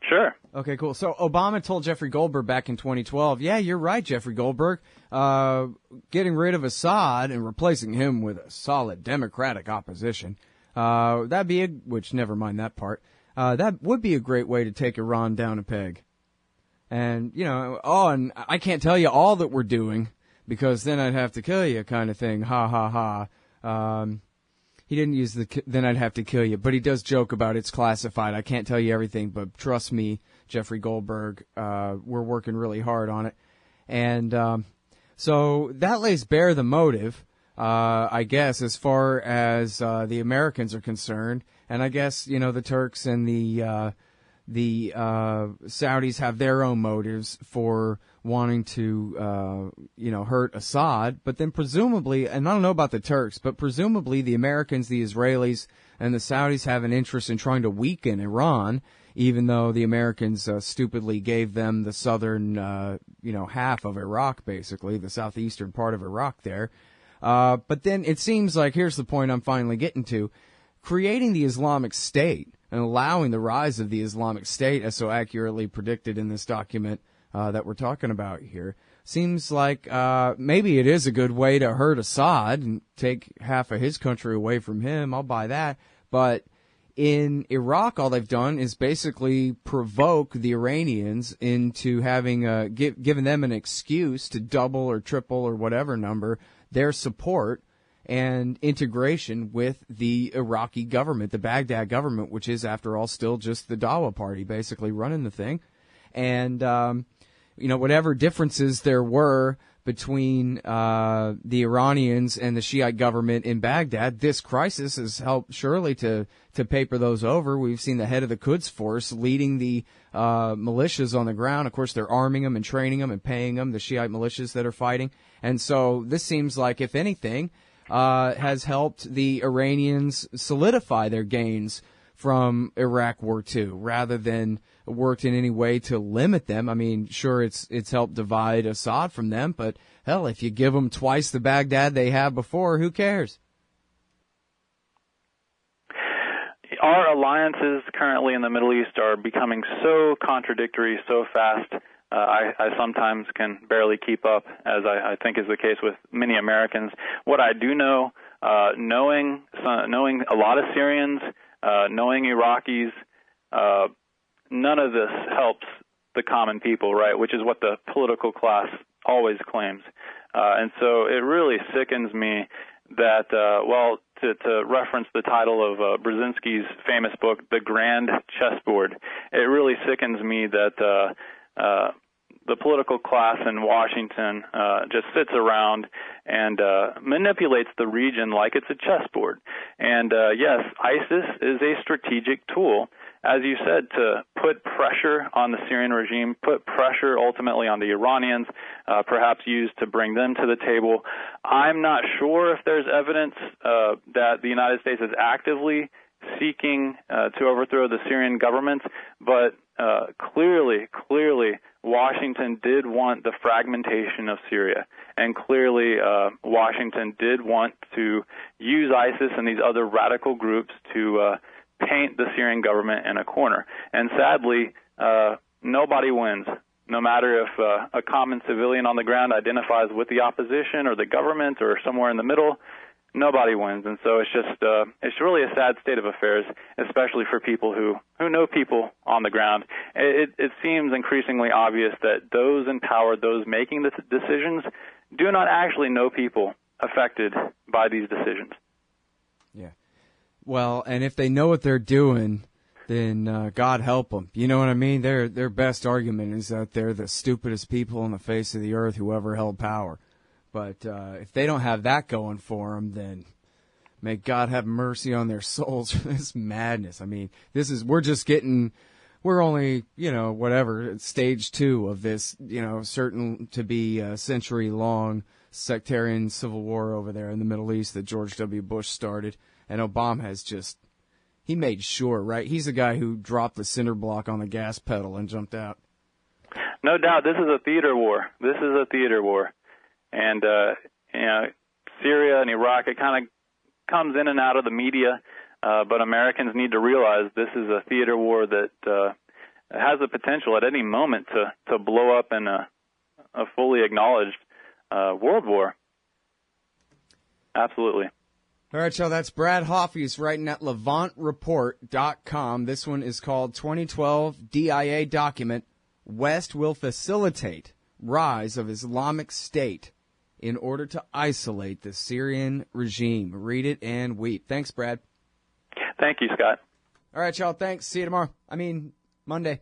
Sure. Okay, cool. So Obama told Jeffrey Goldberg back in 2012, yeah, you're right, Jeffrey Goldberg, getting rid of Assad and replacing him with a solid Democratic opposition, never mind that part, that would be a great way to take Iran down a peg. And, and I can't tell you all that we're doing because then I'd have to kill you kind of thing, ha, ha, ha. He didn't use then I'd have to kill you, but he does joke about it's classified. I can't tell you everything, but trust me, Jeffrey Goldberg, we're working really hard on it. And so that lays bare the motive, I guess, as far as the Americans are concerned. And I guess, the Turks and the Saudis have their own motives for wanting to, hurt Assad. But then presumably, and I don't know about the Turks, but presumably the Americans, the Israelis, and the Saudis have an interest in trying to weaken Iran, even though the Americans stupidly gave them the southern, half of Iraq, basically, the southeastern part of Iraq there. But then it seems like, here's the point I'm finally getting to, creating the Islamic State and allowing the rise of the Islamic State, as so accurately predicted in this document that we're talking about here, seems like maybe it is a good way to hurt Assad and take half of his country away from him. I'll buy that. But in Iraq, all they've done is basically provoke the Iranians into having given them an excuse to double or triple or whatever number their support and integration with the Iraqi government, the Baghdad government, which is, after all, still just the Dawa party basically running the thing. And, whatever differences there were between the Iranians and the Shiite government in Baghdad, this crisis has helped surely to paper those over. We've seen the head of the Quds Force leading the militias on the ground. Of course, they're arming them and training them and paying them, the Shiite militias that are fighting. And so this seems like, if anything, has helped the Iranians solidify their gains from Iraq War II, rather than worked in any way to limit them. I mean, sure, it's helped divide Assad from them, but hell, if you give them twice the Baghdad they have before, who cares? Our alliances currently in the Middle East are becoming so contradictory so fast. I sometimes can barely keep up, as I think is the case with many Americans. What I do know, knowing a lot of Syrians, knowing Iraqis, none of this helps the common people, right, which is what the political class always claims. And so it really sickens me that, to reference the title of Brzezinski's famous book, The Grand Chessboard, it really sickens me that the political class in Washington just sits around and manipulates the region like it's a chessboard. And yes, ISIS is a strategic tool, as you said, to put pressure on the Syrian regime, put pressure ultimately on the Iranians, perhaps used to bring them to the table. I'm not sure if there's evidence that the United States is actively seeking to overthrow the Syrian government, but clearly, Washington did want the fragmentation of Syria, and clearly Washington did want to use ISIS and these other radical groups to paint the Syrian government in a corner. And sadly, nobody wins. No matter if a common civilian on the ground identifies with the opposition or the government or somewhere in the middle, nobody wins. And so it's really a sad state of affairs, especially for people who know people on the ground. It seems increasingly obvious that those in power, those making the decisions, do not actually know people affected by these decisions. Yeah. Well, and if they know what they're doing, then God help them. You know what I mean? Their best argument is that they're the stupidest people on the face of the earth who ever held power. But if they don't have that going for them, then may God have mercy on their souls for this madness. I mean, we're only, whatever, stage 2 of this, certain to be a century-long sectarian civil war over there in the Middle East that George W. Bush started. And Obama has he made sure, right? He's the guy who dropped the cinder block on the gas pedal and jumped out. No doubt, this is a theater war. And, Syria and Iraq, it kind of comes in and out of the media, but Americans need to realize this is a theater war that has the potential at any moment to blow up in a fully acknowledged world war. Absolutely. All right, y'all, that's Brad Hoffe's writing at LevantReport.com. This one is called 2012 DIA Document, West Will Facilitate Rise of Islamic State in order to isolate the Syrian regime. Read it and weep. Thanks, Brad. Thank you, Scott. All right, y'all, thanks. See you tomorrow. Monday.